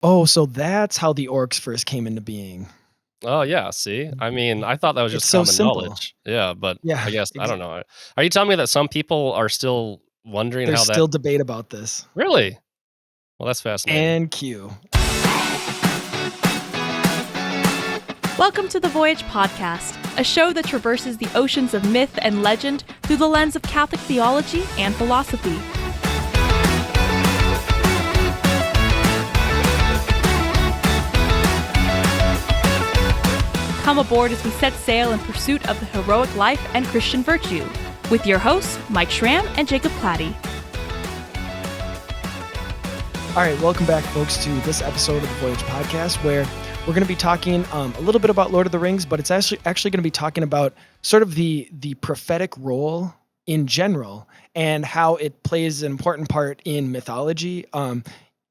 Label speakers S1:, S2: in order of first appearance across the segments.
S1: Oh, so that's how the orcs first came into being.
S2: Oh, yeah, see? I mean, I thought that was
S1: It's
S2: just
S1: so
S2: common
S1: simple.
S2: knowledge. Yeah, but
S1: Yeah,
S2: I guess I don't know. Are you telling me that some people are still wondering
S1: there's
S2: how that
S1: still debate about this.
S2: Really? Well, that's fascinating.
S1: And Q.
S3: Welcome to the Voyage podcast, a show that traverses the oceans of myth and legend through the lens of Catholic theology and philosophy. Come aboard as we set sail in pursuit of the heroic life and Christian virtue, with your hosts, Mike Schramm and Jacob Platty.
S1: All right, welcome back, folks, to this episode of the Voyage podcast, where we're going to be talking a little bit about Lord of the Rings, but it's actually going to be talking about sort of the prophetic role in general and how it plays an important part in mythology.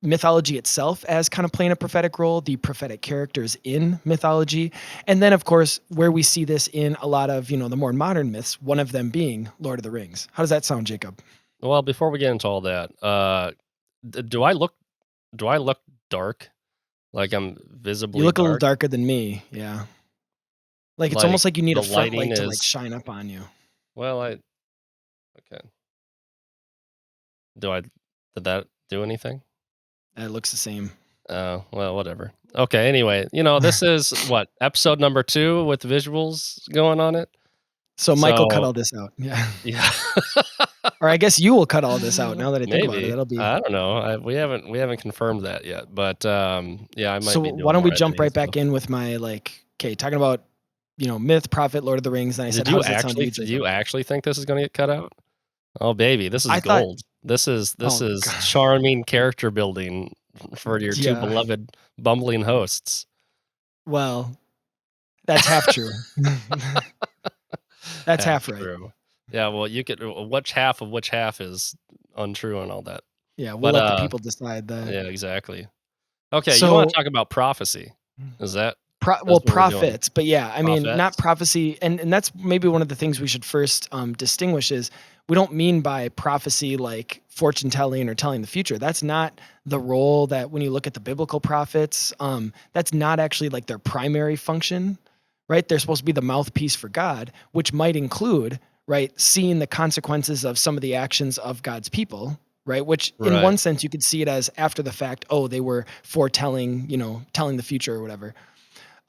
S1: Mythology itself as kind of playing a prophetic role, the prophetic characters in mythology, and then, of course, where we see this in a lot of, the more modern myths, one of them being Lord of the Rings. How does that sound, Jacob?
S2: Well, before we get into all that, do I look dark? Like I'm
S1: You
S2: visibly
S1: look a little
S2: dark?
S1: darker than me, yeah. Like, it's
S2: Like
S1: almost like you need
S2: the
S1: a front
S2: lighting
S1: light to, like,
S2: is
S1: shine up on you.
S2: well, I okay. Do I did that do anything?
S1: It looks the same.
S2: Oh, well, whatever. Okay, anyway, this is what, episode number 2 with visuals going on it?
S1: So Michael cut
S2: So,
S1: all this out, yeah.
S2: yeah.
S1: Or I guess you will cut all this out now that I think about it,
S2: Maybe.
S1: that'll be
S2: I don't know. We haven't confirmed that yet, but, yeah, I might
S1: so
S2: be
S1: why
S2: doing
S1: don't we
S2: more
S1: jump
S2: editing
S1: right
S2: stuff.
S1: back in with my, like, okay, talking about, myth, prophet, Lord of the Rings, then I said, "How does that sound to you,
S2: Do
S1: Jacob?"
S2: you actually think this is gonna get cut out? Oh, baby, this is
S1: I thought
S2: gold. This
S1: oh,
S2: is
S1: god,
S2: charming character building for your 2
S1: yeah,
S2: beloved bumbling hosts.
S1: well, that's half true. That's
S2: Half
S1: half right.
S2: true. Yeah, well, you could which half of which half is untrue and all that.
S1: Yeah, we'll
S2: But,
S1: let the people decide that.
S2: yeah, exactly. Okay, you wanna
S1: So
S2: talk about prophecy. Is that
S1: Well,
S2: that's what we're doing?
S1: prophets, but yeah, I mean, not
S2: Prophets?
S1: prophecy, and that's maybe one of the things we should first distinguish is we don't mean by prophecy like fortune telling or telling the future. That's not the role that when you look at the biblical prophets, that's not actually like their primary function, right? They're supposed to be the mouthpiece for God, which might include, right, seeing the consequences of some of the actions of God's people, right? Which in
S2: Right.
S1: one sense you could see it as after the fact, oh, they were foretelling, telling the future or whatever.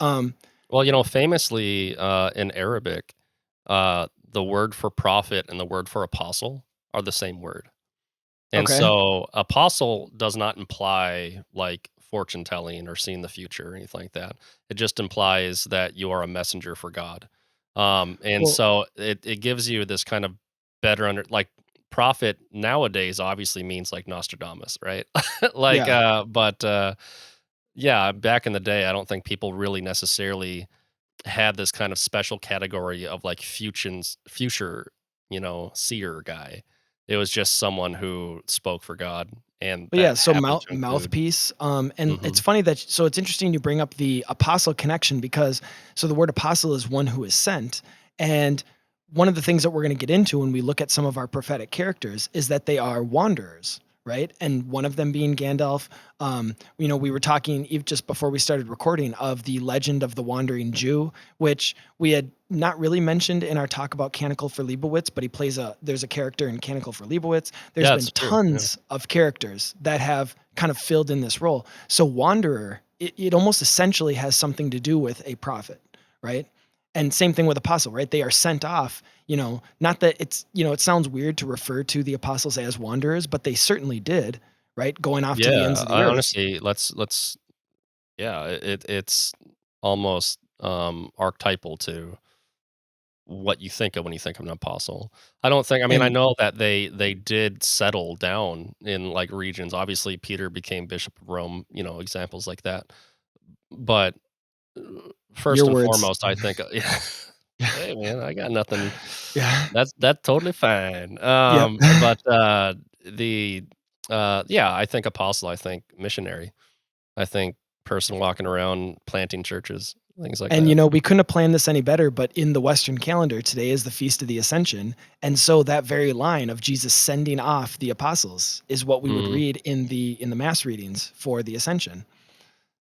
S1: Um,
S2: Well, famously, in Arabic, the word for prophet and the word for apostle are the same word. And
S1: okay.
S2: so apostle does not imply like fortune telling or seeing the future or anything like that. It just implies that you are a messenger for God. And
S1: Well,
S2: so it gives you this kind of better like prophet nowadays obviously means like Nostradamus, right? like
S1: yeah.
S2: but yeah, back in the day I don't think people really necessarily had this kind of special category of like future, seer guy. It was just someone who spoke for God, and
S1: But yeah,
S2: that
S1: so
S2: happened to include
S1: mouthpiece. And it's
S2: Mhm.
S1: funny that so it's interesting you bring up the apostle connection because so the word apostle is one who is sent. And one of the things that we're going to get into when we look at some of our prophetic characters is that they are wanderers, right? And one of them being Gandalf. We were talking just before we started recording of the legend of the wandering Jew, which we had not really mentioned in our talk about Canticle for Leibowitz, but there's a character in Canticle for Leibowitz. There's
S2: Yeah,
S1: been
S2: it's true, yeah.
S1: tons of characters that have kind of filled in this role. So wanderer, it almost essentially has something to do with a prophet, right? And same thing with apostle, right? They are sent off, not that it's, it sounds weird to refer to the apostles as wanderers, but they certainly did, right? Going off to the ends
S2: Yeah,
S1: of the
S2: I
S1: earth.
S2: honestly let's yeah, it's almost, archetypal to what you think of when you think of an apostle. I mean, I
S1: And
S2: know that they did settle down in, like, regions. Obviously, Peter became Bishop of Rome, examples like that. But,
S1: your
S2: first and
S1: words.
S2: foremost, I think, yeah. Hey, man, I got nothing.
S1: Yeah.
S2: That's totally fine.
S1: Yep.
S2: But, the, yeah, I think apostle, I think missionary. I think person walking around planting churches, things like
S1: And
S2: that.
S1: we couldn't have planned this any better, but in the Western calendar, today is the Feast of the Ascension. And so that very line of Jesus sending off the apostles is what we would
S2: Mhm.
S1: read in the mass readings for the Ascension.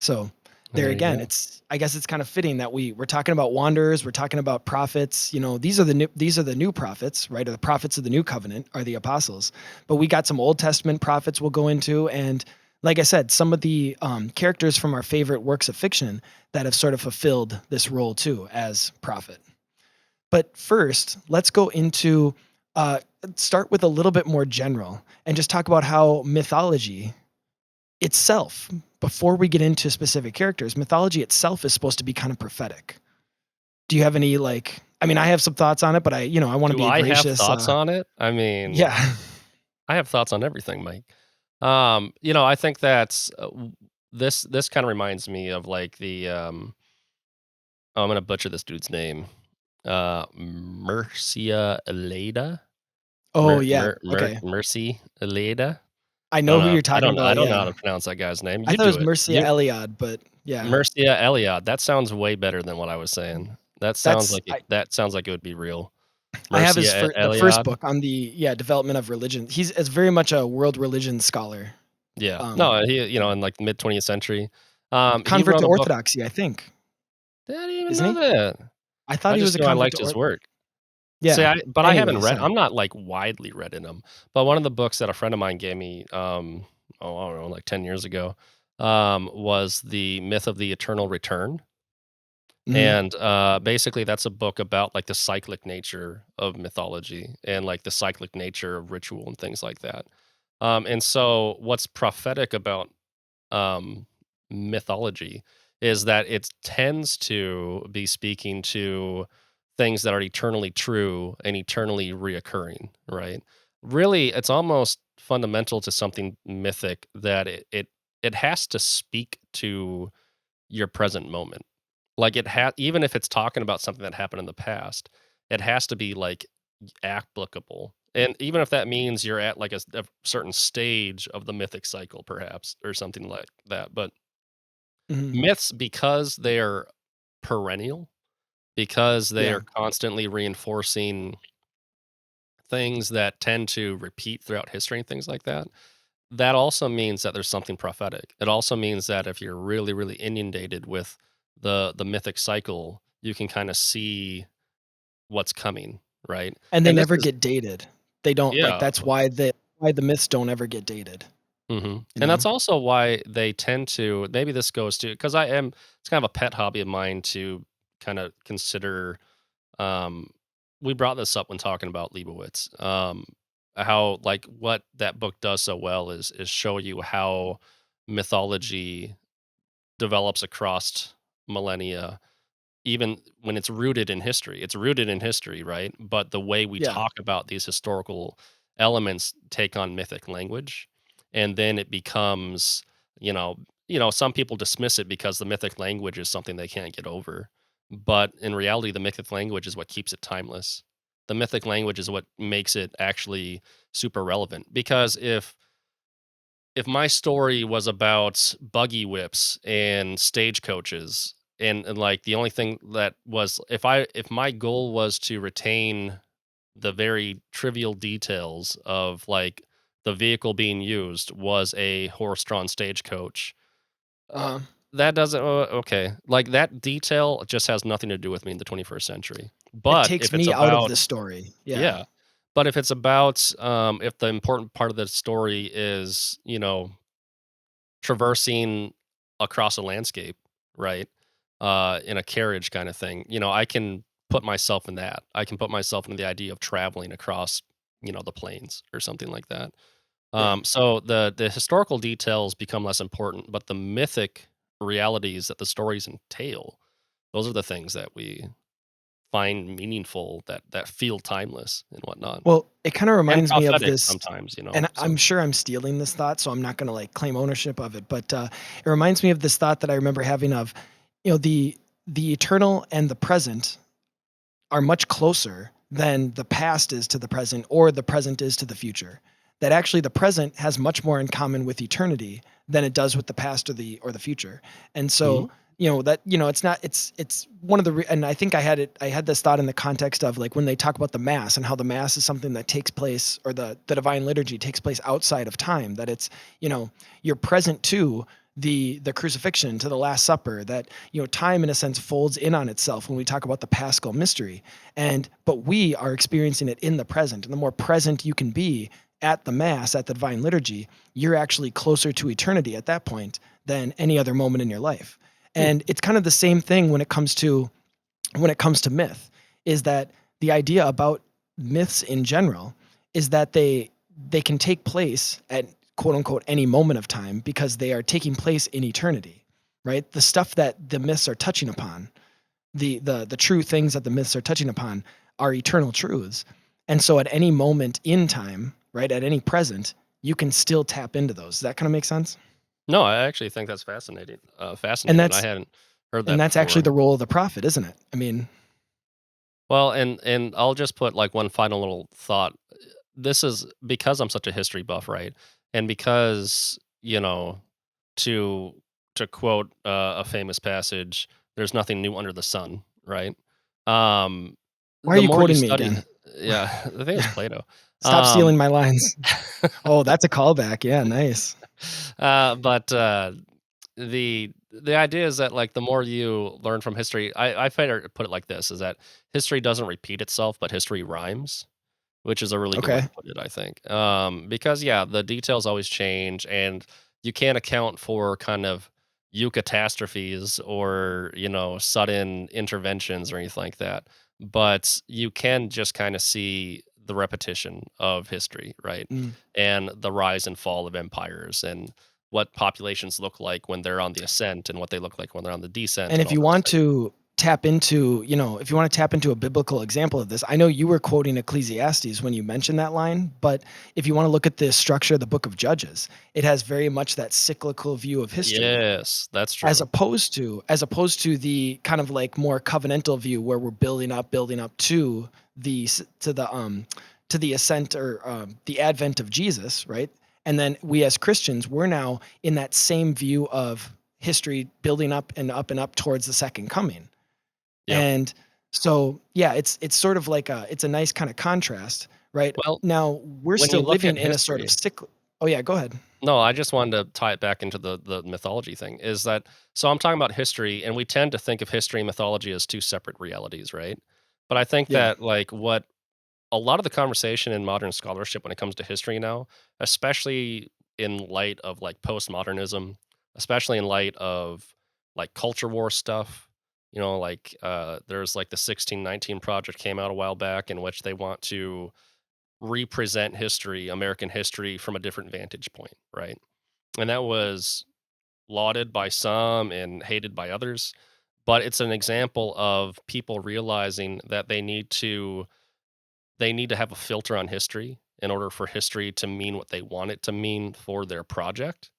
S1: So there
S2: There you
S1: again,
S2: go.
S1: I guess it's kind of fitting that we're talking about wanderers, we're talking about prophets. These are the new prophets, right? Or the prophets of the new covenant are the apostles. But we got some Old Testament prophets we'll go into, and like I said, some of the characters from our favorite works of fiction that have sort of fulfilled this role too as prophet. But first, let's go into uh, start with a little bit more general and just talk about how mythology itself, before we get into specific characters, mythology itself is supposed to be kind of prophetic. Do you have any like? I mean, I have some thoughts on it, but I want to
S2: Do
S1: be a
S2: I have
S1: gracious.
S2: thoughts on it? I mean,
S1: Yeah.
S2: I have thoughts on everything, Mike. I think that's this kind of reminds me of like I'm gonna butcher this dude's name. Mercia Eleda,
S1: Oh yeah. Okay.
S2: Mercy Eleda.
S1: I
S2: I
S1: know
S2: don't
S1: who
S2: know.
S1: you're talking
S2: I
S1: about.
S2: don't know how
S1: Yeah.
S2: to pronounce that guy's name.
S1: I
S2: You
S1: thought it
S2: do
S1: was
S2: it.
S1: Mercia
S2: You
S1: Eliad, but yeah,
S2: Mercia Eliad. That sounds way better than what I was saying.
S1: that's
S2: That sounds like it would be real.
S1: I have his
S2: Mercia
S1: the first
S2: Eliad.
S1: book on the development of religion. He's is very much a world religion scholar.
S2: Yeah.
S1: Um,
S2: No, in like mid 20th century. He
S1: Convert
S2: wrote
S1: to
S2: a book.
S1: Orthodoxy, I think,
S2: I didn't even
S1: isn't
S2: know
S1: he?
S2: that.
S1: I thought
S2: I
S1: he
S2: just
S1: was a
S2: knew I
S1: convert
S2: liked
S1: to
S2: his
S1: Orthodoxy.
S2: work. See,
S1: Yeah.
S2: but I haven't
S1: Anyway,
S2: read.
S1: sorry.
S2: I'm not like widely read in them. But one of the books that a friend of mine gave me, I don't know, like 10 years ago, was the Myth of the Eternal Return,
S1: Mhm.
S2: and basically that's a book about like the cyclic nature of mythology and like the cyclic nature of ritual and things like that. And so, what's prophetic about um, mythology is that it tends to be speaking to things that are eternally true and eternally reoccurring, right? Really, it's almost fundamental to something mythic that it has to speak to your present moment. Like even if it's talking about something that happened in the past, it has to be like applicable. And even if that means you're at like a certain stage of the mythic cycle, perhaps, or something like that. But
S1: Mhm.
S2: myths, because they're perennial, because they
S1: Yeah.
S2: are constantly reinforcing things that tend to repeat throughout history and things like that, that also means that there's something prophetic. It also means that if you're really, really inundated with the mythic cycle, you can kind of see what's coming, right?
S1: And they
S2: And this
S1: never
S2: is
S1: get dated. They don't like,
S2: yeah.
S1: that's why the myths don't ever get dated, you
S2: And
S1: know?
S2: that's also why they tend to maybe this goes to because it's kind of a pet hobby of mine to kind of consider um we brought this up when talking about Leibowitz. How like what that book does so well is show you how mythology develops across millennia, even when it's rooted in history. It's rooted in history, right? But the way we
S1: Yeah.
S2: talk about these historical elements take on mythic language, and then it becomes, you know, some people dismiss it because the mythic language is something they can't get over. But in reality, the mythic language is what keeps it timeless. The mythic language is what makes it actually super relevant. Because if my story was about buggy whips and stagecoaches and like the only thing that was if my goal was to retain the very trivial details of like the vehicle being used was a horse-drawn stagecoach, uh,
S1: Uh-huh.
S2: that doesn't okay, like that detail just has nothing to do with me in the 21st century.
S1: It
S2: But
S1: takes
S2: if it's
S1: me out of
S2: about
S1: the story. Yeah.
S2: yeah, but if it's about if the important part of the story is traversing across a landscape, right? In a carriage kind of thing. I can put myself in that. I can put myself in the idea of traveling across, the plains or something like that.
S1: Yeah.
S2: So the historical details become less important, but the mythic realities that the stories entail, those are the things that we find meaningful, that feel timeless and whatnot,
S1: Well, it kind of
S2: and
S1: reminds me of
S2: prophetic
S1: this,
S2: sometimes.
S1: and I'm
S2: So
S1: sure I'm stealing this thought, so I'm not going to like claim ownership of it, but it reminds me of this thought that I remember having of, the eternal and the present are much closer than the past is to the present or the present is to the future. That actually the present has much more in common with eternity than it does with the past or the future. And
S2: mhm.
S1: so, it's not it's one of the and I think I had this thought in the context of like when they talk about the mass and how the mass is something that takes place, or the divine liturgy takes place outside of time, that it's, you're present too the crucifixion to the Last Supper, that time in a sense folds in on itself when we talk about the Paschal mystery. But we are experiencing it in the present, and the more present you can be at the Mass, at the Divine Liturgy, you're actually closer to eternity at that point than any other moment in your life.
S2: Hmm.
S1: And it's kind of the same thing when it comes to myth, is that the idea about myths in general is that they can take place at quote unquote any moment of time because they are taking place in eternity, right? The stuff that the myths are touching upon, the true things that the myths are touching upon are eternal truths. And so at any moment in time, right, at any present, you can still tap into those. Does that kind of make sense?
S2: No, I actually think that's fascinating.
S1: And
S2: Fascinating. I
S1: that's
S2: hadn't heard
S1: and
S2: that
S1: that's actually
S2: before.
S1: the role of the prophet, isn't it? I mean,
S2: Well, and I'll just put like one final little thought. This is because I'm such a history buff, right? And because, to quote a famous passage, there's nothing new under the sun, right? Um
S1: why are
S2: the
S1: you
S2: more you
S1: quoting me
S2: study,
S1: again?
S2: yeah, I think it was
S1: Yeah.
S2: Plato.
S1: Stop
S2: Um
S1: stealing my lines. Oh, that's a callback. Yeah, nice.
S2: but the idea is that like the more you learn from history, I better put it like this, is that history doesn't repeat itself, but history rhymes, which is a really good way to
S1: Okay.
S2: put it, I think. Because yeah, the details always change, and you can't account for kind of eucatastrophes or sudden interventions or anything like that. But you can just kind of see the repetition of history, right?
S1: Mm.
S2: And the rise and fall of empires, and what populations look like when they're on the ascent and what they look like when they're on the descent
S1: And
S2: and
S1: if
S2: all
S1: you
S2: those
S1: want
S2: things.
S1: to tap into a biblical example of this, I know you were quoting Ecclesiastes when you mentioned that line, but if you want to look at the structure of the book of Judges, it has very much that cyclical view of history,
S2: Yes, that's
S1: as
S2: true.
S1: opposed to the kind of like more covenantal view where we're building up to the ascent, or the advent of Jesus, right? And then we as Christians, we're now in that same view of history building up and up and up towards the second coming.
S2: Yep.
S1: And so yeah, it's sort of like it's a nice kind of contrast, right?
S2: Well,
S1: Now we're
S2: when you
S1: still
S2: look
S1: living
S2: at
S1: in a sort of
S2: history,
S1: cycle. Oh yeah, go ahead.
S2: no, I just wanted to tie it back into the mythology thing. Is that so? I'm talking about history, and we tend to think of history and mythology as two separate realities, right? But I think
S1: Yeah.
S2: that like what a lot of the conversation in modern scholarship when it comes to history now, especially in light of like postmodernism, especially in light of like culture war stuff, like there's like the 1619 project came out a while back in which they want to represent history, American history from a different vantage point, right? And that was lauded by some and hated by others. But it's an example of people realizing that they need to have a filter on history in order for history to mean what they want it to mean for their project.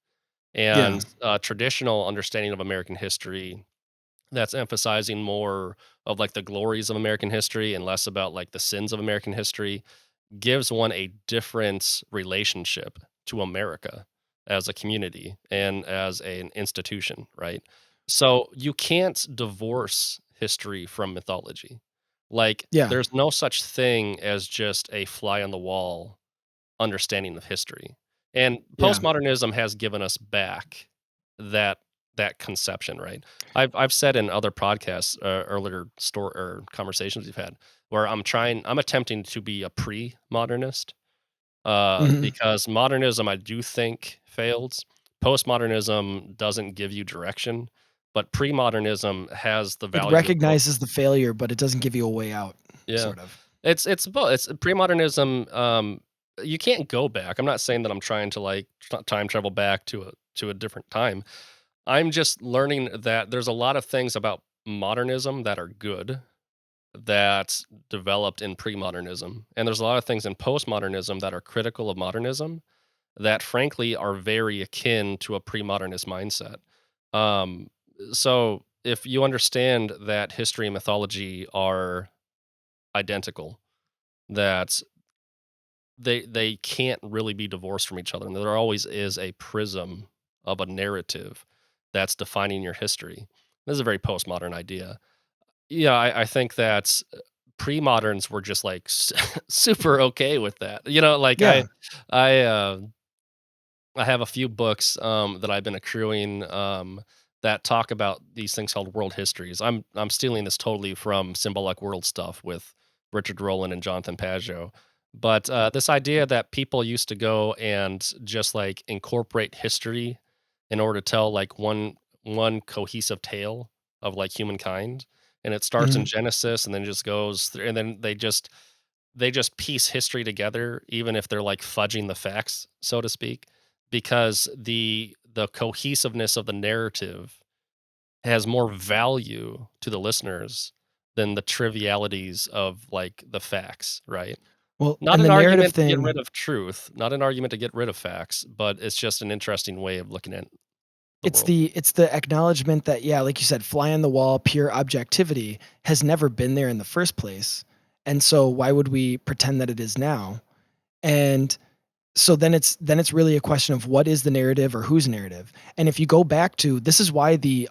S1: Yeah.
S2: And a traditional understanding of American history that's emphasizing more of like the glories of American history and less about like the sins of American history gives one a different relationship to America as a community and as an institution, right? So you can't divorce history from mythology. Like,
S1: Yeah.
S2: there's no such thing as just a fly on the wall understanding of history. And
S1: Yeah.
S2: postmodernism has given us back that that conception, right? I've said in other podcasts, earlier store or conversations we've had, where I'm attempting to be a pre-modernist,
S1: Mhm.
S2: because modernism I do think failed. Postmodernism doesn't give you direction, but pre-modernism has the
S1: It
S2: value of both.
S1: recognizes the failure, but it doesn't give you a way out,
S2: Yeah.
S1: sort of.
S2: It's both. It's pre-modernism. You can't go back. I'm not saying that I'm trying to like time travel back to a different time. I'm just learning that there's a lot of things about modernism that are good that developed in pre-modernism, and there's a lot of things in postmodernism that are critical of modernism that frankly are very akin to a pre-modernist mindset. Um, so if you understand that history and mythology are identical, that they can't really be divorced from each other, and there always is a prism of a narrative that's defining your history. This is a very postmodern idea. Yeah, I think that pre-moderns were just like super okay with that. Like
S1: Yeah.
S2: I I have a few books that I've been accruing that talk about these things called world histories. I'm stealing this totally from Symbolic World stuff with Richard Rowland and Jonathan Pageau. But this idea that people used to go and just like incorporate history in order to tell like one cohesive tale of like humankind, and it starts in
S1: Mhm.
S2: Genesis and then just goes through, and then they just piece history together, even if they're like fudging the facts, so to speak, because the cohesiveness of the narrative has more value to the listeners than the trivialities of like the facts, right?
S1: Well,
S2: Not
S1: and
S2: an
S1: the narrative
S2: argument to get rid
S1: thing,
S2: of truth, not an argument to get rid of facts, but it's just an interesting way of looking at the
S1: it's
S2: world.
S1: the acknowledgement that, yeah, like you said, fly on the wall, pure objectivity has never been there in the first place, and so why would we pretend that it is now? And so then it's really a question of what is the narrative or whose narrative. And if you go back to, this is why the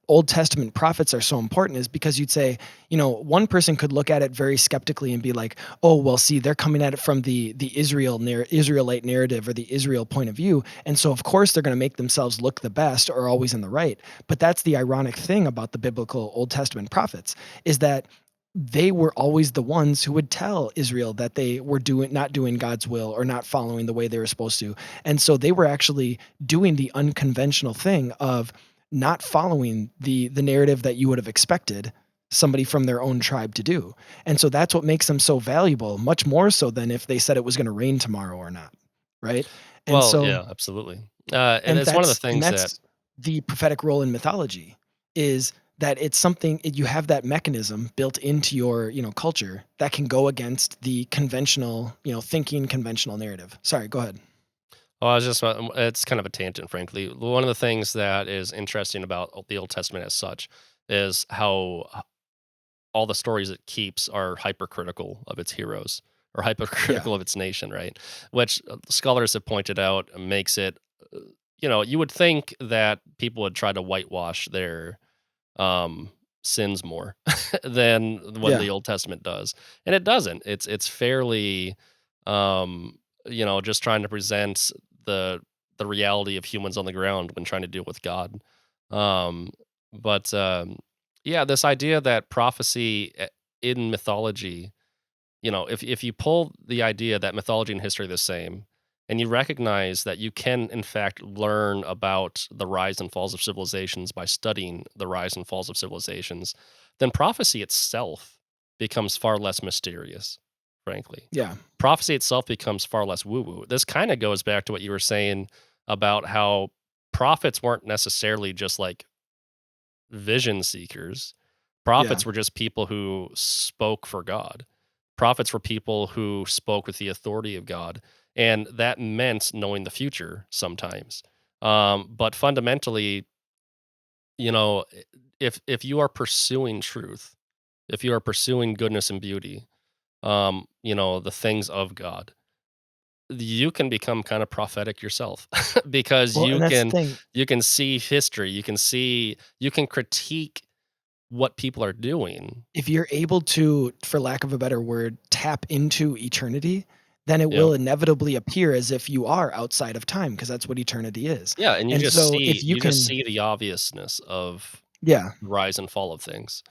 S1: Old Testament prophets are so important, is because you'd say, one person could look at it very skeptically and be like, oh well, see, they're coming at it from the Israelite narrative or the Israel point of view, and so of course they're going to make themselves look the best or always in the right. But that's the ironic thing about the biblical Old Testament prophets, is that they were always the ones who would tell Israel that they were not doing God's will or not following the way they were supposed to. And so they were actually doing the unconventional thing of not following the narrative that you would have expected somebody from their own tribe to do. And so that's what makes them so valuable, much more so than if they said it was going to rain tomorrow or not, right? And
S2: Well,
S1: so
S2: yeah, absolutely. And
S1: and
S2: it's one of the
S1: that's
S2: things that
S1: the prophetic role in mythology, is that it's something, you have that mechanism built into your, culture that can go against the conventional, thinking conventional narrative. Sorry, go ahead.
S2: I was just it's kind of a tangent, frankly. One of the things that is interesting about the Old Testament as such is how all the stories it keeps are hypercritical of its heroes or
S1: Yeah.
S2: hypercritical of its nation, right? Which scholars have pointed out makes it, you would think that people would try to whitewash their um, sins more than what
S1: Yeah.
S2: the Old Testament does, and it doesn't. It's fairly, um, just trying to present the the reality of humans on the ground when trying to deal with God. Um, but yeah, this idea that prophecy in mythology, if you pull the idea that mythology and history are the same, and you recognize that you can, in fact, learn about the rise and falls of civilizations by studying the rise and falls of civilizations, then prophecy itself becomes far less mysterious, frankly.
S1: Yeah.
S2: Prophecy itself becomes far less woo woo. This kind of goes back to what you were saying about how prophets weren't necessarily just like vision seekers.
S1: Yeah.
S2: Prophets were just people who spoke for God. Prophets were people who spoke with the authority of God, and that meant knowing the future sometimes. But fundamentally, you know, if you are pursuing truth, if you are pursuing goodness and beauty, the things of God, you can become kind of prophetic yourself because
S1: Well,
S2: you
S1: and that's the
S2: can
S1: thing.
S2: you can see history, you can critique what people are doing.
S1: If you're able to, for lack of a better word, tap into eternity, then it
S2: Yeah.
S1: will inevitably appear as if you are outside of time, because that's what eternity is.
S2: Yeah, and
S1: And so if you
S2: you just
S1: can,
S2: see the obviousness of
S1: yeah.
S2: the rise and fall of things,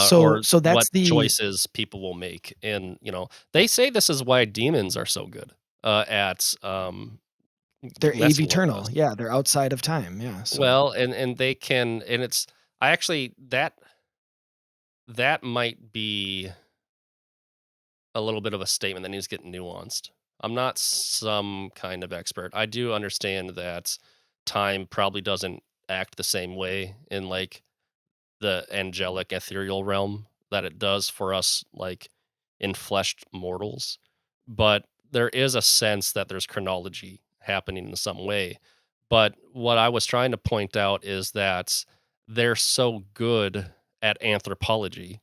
S1: So
S2: or
S1: so
S2: what
S1: that's the
S2: choices people will make, and, they say this is why demons are so good, at,
S1: they're
S2: messing with
S1: eternal.
S2: us.
S1: Yeah, they're outside of time. Yeah. So
S2: Well, and they can, and it's I actually that might be a little bit of a statement that needs to get nuanced. I'm not some kind of expert. I do understand that time probably doesn't act the same way in, like, the angelic ethereal realm that it does for us, like, enfleshed mortals, but there is a sense that there's chronology happening in some way. But what I was trying to point out is that they're so good at anthropology.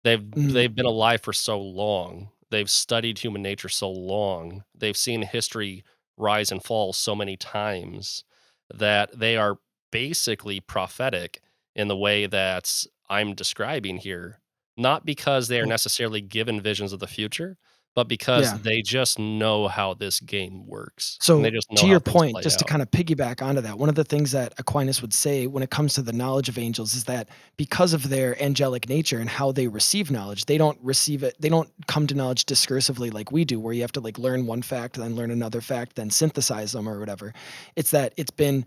S1: mm,
S2: They've been alive for so long. They've studied human nature so long. They've seen history rise and fall so many times that they are basically prophetic in the way that I'm describing here. Not because they are
S1: well,
S2: necessarily given visions of the future, but because
S1: Yeah.
S2: they just know how this game works, and they
S1: So,
S2: just
S1: to
S2: know how
S1: your
S2: things
S1: point,
S2: play
S1: just to
S2: out.
S1: kind of piggyback onto that, one of the things that Aquinas would say when it comes to the knowledge of angels is that because of their angelic nature and how they receive knowledge, they don't receive it, they don't come to knowledge discursively like we do, where you have to like learn one fact, then learn another fact, then synthesize them or whatever. It's that it's been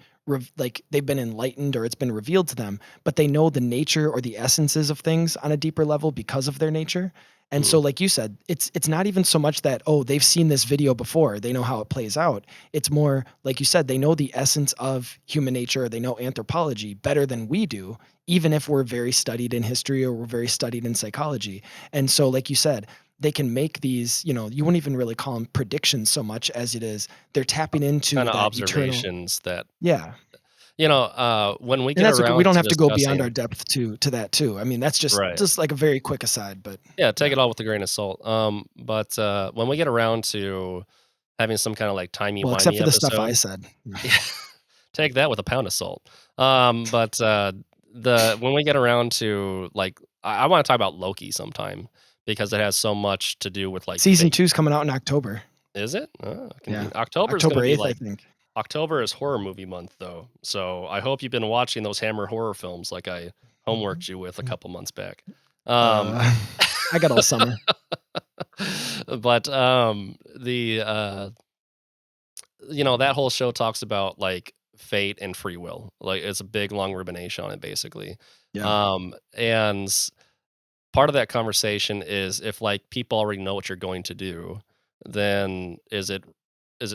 S1: like they've been enlightened or it's been revealed to them, but they know the nature or the essences of things on a deeper level because of their nature. And so,
S2: Mhm.
S1: like you said, it's not even so much that, oh, they've seen this video before, they know how it plays out. It's more like you said, they know the essence of human nature, or they know anthropology better than we do, even if we're very studied in history or we're very studied in psychology. And so, like you said, they can make these, you wouldn't even really call them predictions so much as it is they're tapping into
S2: Kinda
S1: that eternal.
S2: observations that
S1: Yeah.
S2: when we
S1: And
S2: get
S1: that's okay. We
S2: around
S1: don't
S2: to
S1: have to go beyond our
S2: discussing.
S1: depth to that too. I mean, that's
S2: Right.
S1: just like a very quick aside, but
S2: Yeah, take
S1: yeah.
S2: it all with a grain of salt. But when we get around to having some kinda, like,
S1: Well, except
S2: timey-wimey
S1: for the stuff I
S2: episode.
S1: said.
S2: Yeah, take that with a pound of salt. But, the when we get around to, like, I wanna talk about Loki sometime because it has so much to do with, like,
S1: Season
S2: fate.
S1: 2 is coming out in October.
S2: Is it? Oh,
S1: Yeah.
S2: convenient. October's gonna
S1: October
S2: be,
S1: 8th, I
S2: like,
S1: think.
S2: October is horror movie month, though, so I hope you've been watching those Hammer horror films like I homeworked you with a couple months back. Um,
S1: Uh, I got all summer.
S2: but, that whole show talks about, like, fate and free will. Like, it's a big, long rumination on it, basically.
S1: Yeah.
S2: And part of that conversation is if, like, people already know what you're going to do, then is it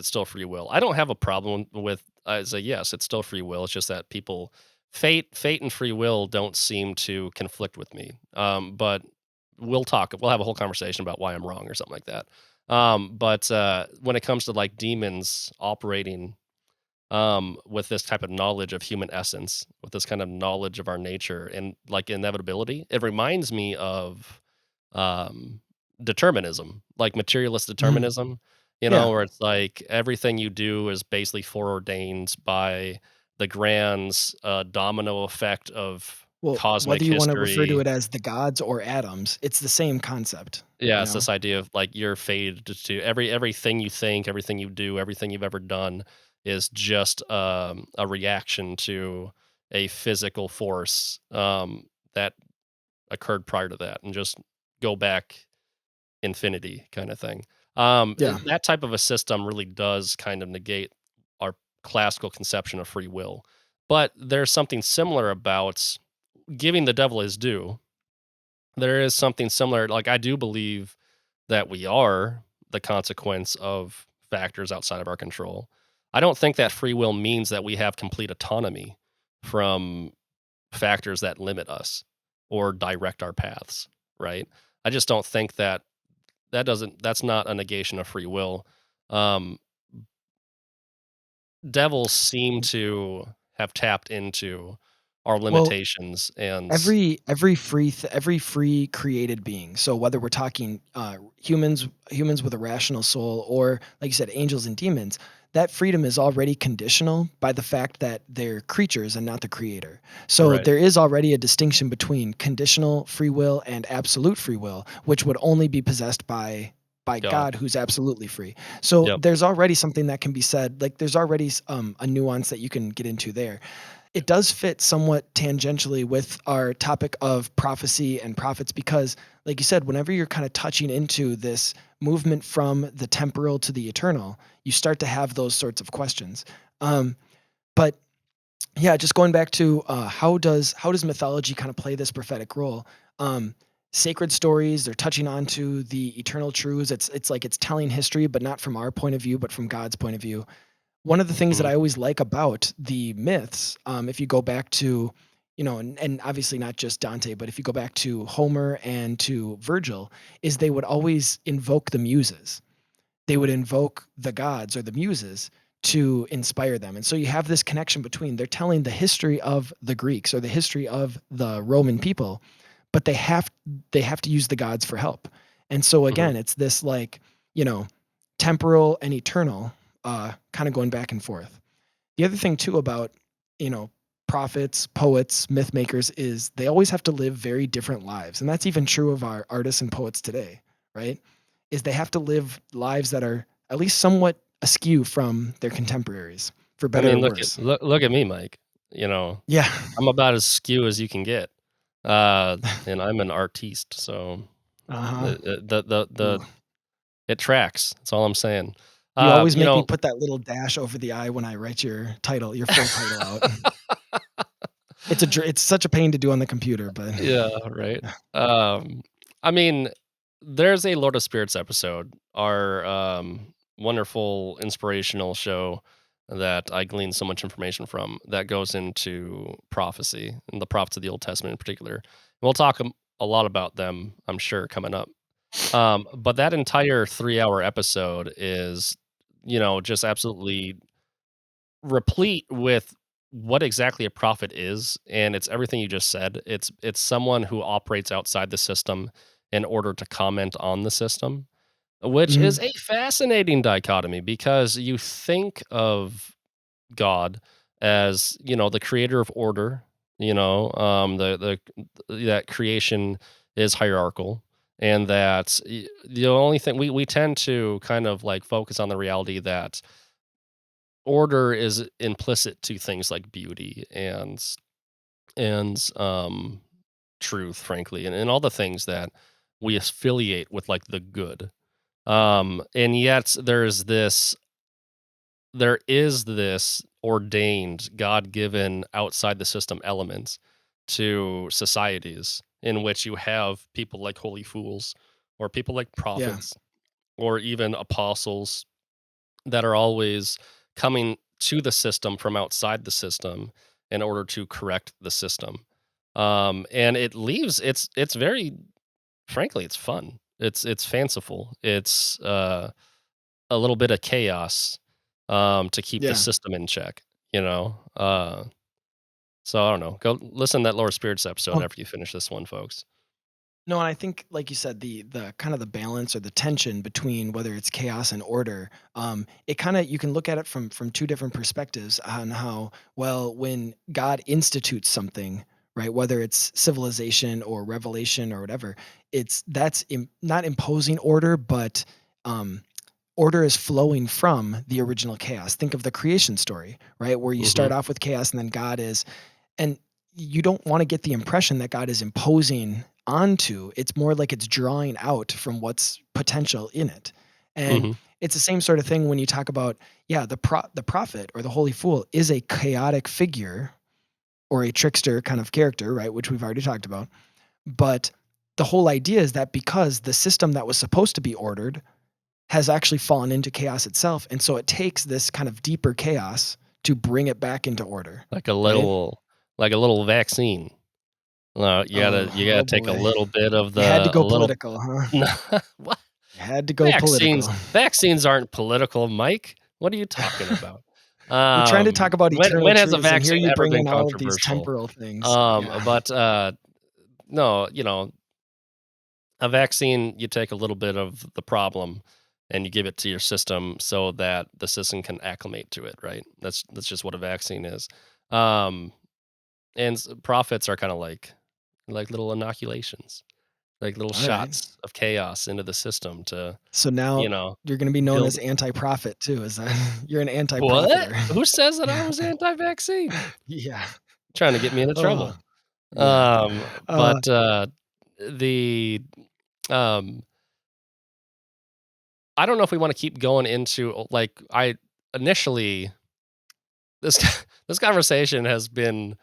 S2: still free will? I don't have a problem with I say, yes, it's still free will. It's just that people fate and free will don't seem to conflict with me. But we'll have a whole conversation about why I'm wrong or something like that. But when it comes to like demons operating with this type of knowledge of human essence, with this kind of knowledge of our nature and like inevitability, it reminds me of um, determinism, like materialist
S1: Mhm.
S2: determinism,
S1: Yeah.
S2: where it's like everything you do is basically foreordained by the grand domino effect of
S1: Well,
S2: cosmic
S1: whether you wanna refer to
S2: history.
S1: it as the gods or atoms, it's the same concept,
S2: Yeah,
S1: you
S2: it's
S1: know?
S2: this idea of like you're fated to everything you think, everything you do, everything you've ever done is just a reaction to a physical force that occurred prior to that, and just go back infinity kind of thing.
S1: Yeah.
S2: That type of a system really does kind of negate our classical conception of free will, but there's something similar about giving the devil his due. There is something similar. Like I do believe that we are the consequence of factors outside of our control. I don't think that free will means that we have complete autonomy from factors that limit us or direct our paths, right? I just don't think that's not a negation of free will. Um, Devils seem to have tapped into our
S1: Well,
S2: limitations and
S1: every free created being, so whether we're talking humans with a rational soul, or like you said, angels and demons, that freedom is already conditional by the fact that they're creatures and not the creator. So
S2: right,
S1: there is already a distinction between conditional free will and absolute free will, which would only be possessed by
S2: God.
S1: God, who's absolutely free. So
S2: Yep.
S1: there's already something that can be said, like there's already a nuance that you can get into there. It does fit somewhat tangentially with our topic of prophecy and prophets because, like you said, whenever you're kind of touching into this movement from the temporal to the eternal, you start to have those sorts of questions. Um, but yeah, just going back to how does mythology kind of play this prophetic role? Um, Sacred stories, they're touching on to the eternal truths. It's like it's telling history, but not from our point of view, but from God's point of view. One of the things that
S2: Mhm.
S1: I always like about the myths, if you go back to, and obviously not just Dante, but if you go back to Homer and to Virgil, is they would always invoke the muses. They would invoke the gods or the muses to inspire them. And so you have this connection between they're telling the history of the Greeks or the history of the Roman people, but they have to use the gods for help. And so
S2: Mhm.
S1: again, it's this like, you know, temporal and eternal kind of going back and forth. The other thing too about, you know, prophets, poets, myth makers is they always have to live very different lives. And that's even true of our artists and poets today, right? is they have to live lives that are at least somewhat askew from their contemporaries, for
S2: I
S1: better or
S2: mean,
S1: worse.
S2: look at me, Mike. You know,
S1: Yeah.
S2: I'm about as skew as you can get, and I'm an artiste, so
S1: Uh-huh.
S2: the
S1: Ooh.
S2: it tracks. That's all I'm saying.
S1: You always
S2: You
S1: make me
S2: know,
S1: put that little dash over the I when I write your title, your full title out. It's such a pain to do on the computer, but
S2: yeah, right. Um, I mean, there's a Lord of Spirits episode, our wonderful inspirational show that I gleaned so much information from that goes into prophecy and the prophets of the Old Testament in particular. We'll talk a lot about them, I'm sure, coming up. But that entire 3-hour episode is, just absolutely replete with what exactly a prophet is, and it's everything you just said. It's someone who operates outside the system in order to comment on the system, which is
S1: mhm.
S2: a fascinating dichotomy because you think of God as, the creator of order, that creation is hierarchical, and that the only thing we tend to kind of like focus on the reality that order is implicit to things like beauty and truth, frankly, and all the things that we affiliate with like the good. And yet there is this ordained, God-given, outside the system elements to societies in which you have people like holy fools or people like
S1: Yeah.
S2: prophets or even apostles that are always coming to the system from outside the system in order to correct the system. And it leaves it's very frankly, it's fun. It's fanciful. It's a little bit of chaos to keep the
S1: Yeah.
S2: system in check, you know? So I don't know. Go listen to that Lower Spirits episode
S1: Well,
S2: after you finish this one, folks.
S1: no, and I think, like you said, the kind of the balance or the tension between whether it's chaos and order, it kind of you can look at it from two different perspectives on how well when God institutes something, right? Whether it's civilization or revelation or whatever, not imposing order, but um, order is flowing from the original chaos. Think of the creation story, right? Where you start
S2: Mhm.
S1: off with chaos and then God is and you don't wanna get the impression that God is imposing onto, it's more like it's drawing out from what's potential in it. And
S2: Mhm.
S1: it's the same sort of thing when you talk about, yeah, the prophet or the holy fool is a chaotic figure or a trickster kind of character, right, which we've already talked about. But the whole idea is that because the system that was supposed to be ordered has actually fallen into chaos itself, and so it takes this kind of deeper chaos to bring it back into order,
S2: Like a
S1: right?
S2: little like a little vaccine. You gotta
S1: Oh
S2: take a
S1: boy.
S2: little bit of
S1: You had to
S2: the a
S1: go
S2: little
S1: political, huh?
S2: what?
S1: You had to go
S2: Vaccines
S1: political.
S2: vaccines aren't political, Mike. What are you talking about?
S1: We're trying to talk about
S2: When
S1: eternal
S2: when has a
S1: truths, and here
S2: vaccine
S1: you
S2: ever
S1: bring
S2: been
S1: in all of these
S2: controversial?
S1: temporal things. Yeah.
S2: But no, a vaccine, you take a little bit of the problem and you give it to your system so that the system can acclimate to it, right? That's just what a vaccine is. Um, and profits are kind of like little inoculations, like little
S1: Alright.
S2: shots of chaos into the system to,
S1: So now
S2: you know,
S1: you're gonna be known
S2: build.
S1: as anti-prophet too, is that you're an
S2: What?
S1: anti-propheter.
S2: Who says that I
S1: Yeah.
S2: was anti-vaccine?
S1: Yeah.
S2: Trying to get me into
S1: Oh,
S2: trouble.
S1: yeah. Uh,
S2: But the um I don't know if we want to keep going into like I initially this this conversation has been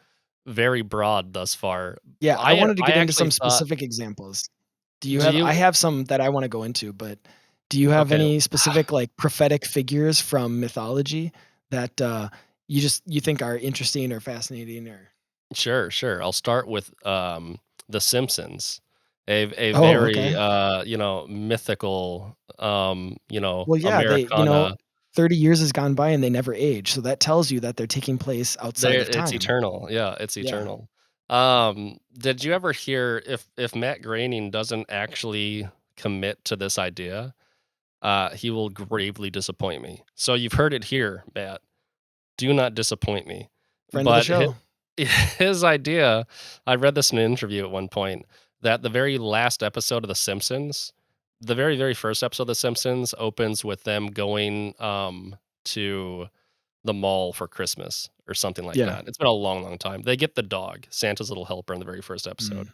S2: very broad thus far.
S1: yeah, I wanted to
S2: I
S1: get into
S2: actually
S1: some
S2: thought,
S1: specific examples.
S2: do
S1: I
S2: you
S1: have some that I wanna go into, but do you have
S2: okay?
S1: any specific, like, prophetic figures from mythology that, you think are interesting or fascinating or
S2: Sure, sure. I'll start with The Simpsons. A
S1: Oh,
S2: very
S1: okay.
S2: mythical
S1: Well, yeah,
S2: Americana.
S1: 30 years has gone by and they never age, so that tells you that they're taking place outside
S2: There
S1: of
S2: it's
S1: time.
S2: eternal. Yeah, it's
S1: Yeah.
S2: eternal. Did you ever hear if Matt Groening doesn't actually commit to this idea, he will gravely disappoint me. So you've heard it here, Matt. Do not disappoint me.
S1: Friend of the
S2: But
S1: show.
S2: his idea, I read this in an interview at one point, that the very last episode of The Simpsons the very, very first episode of The Simpsons opens with them going to the mall for Christmas or something like
S1: Yeah.
S2: that. It's been a long, long time. They get the dog, Santa's little helper, in the very first episode.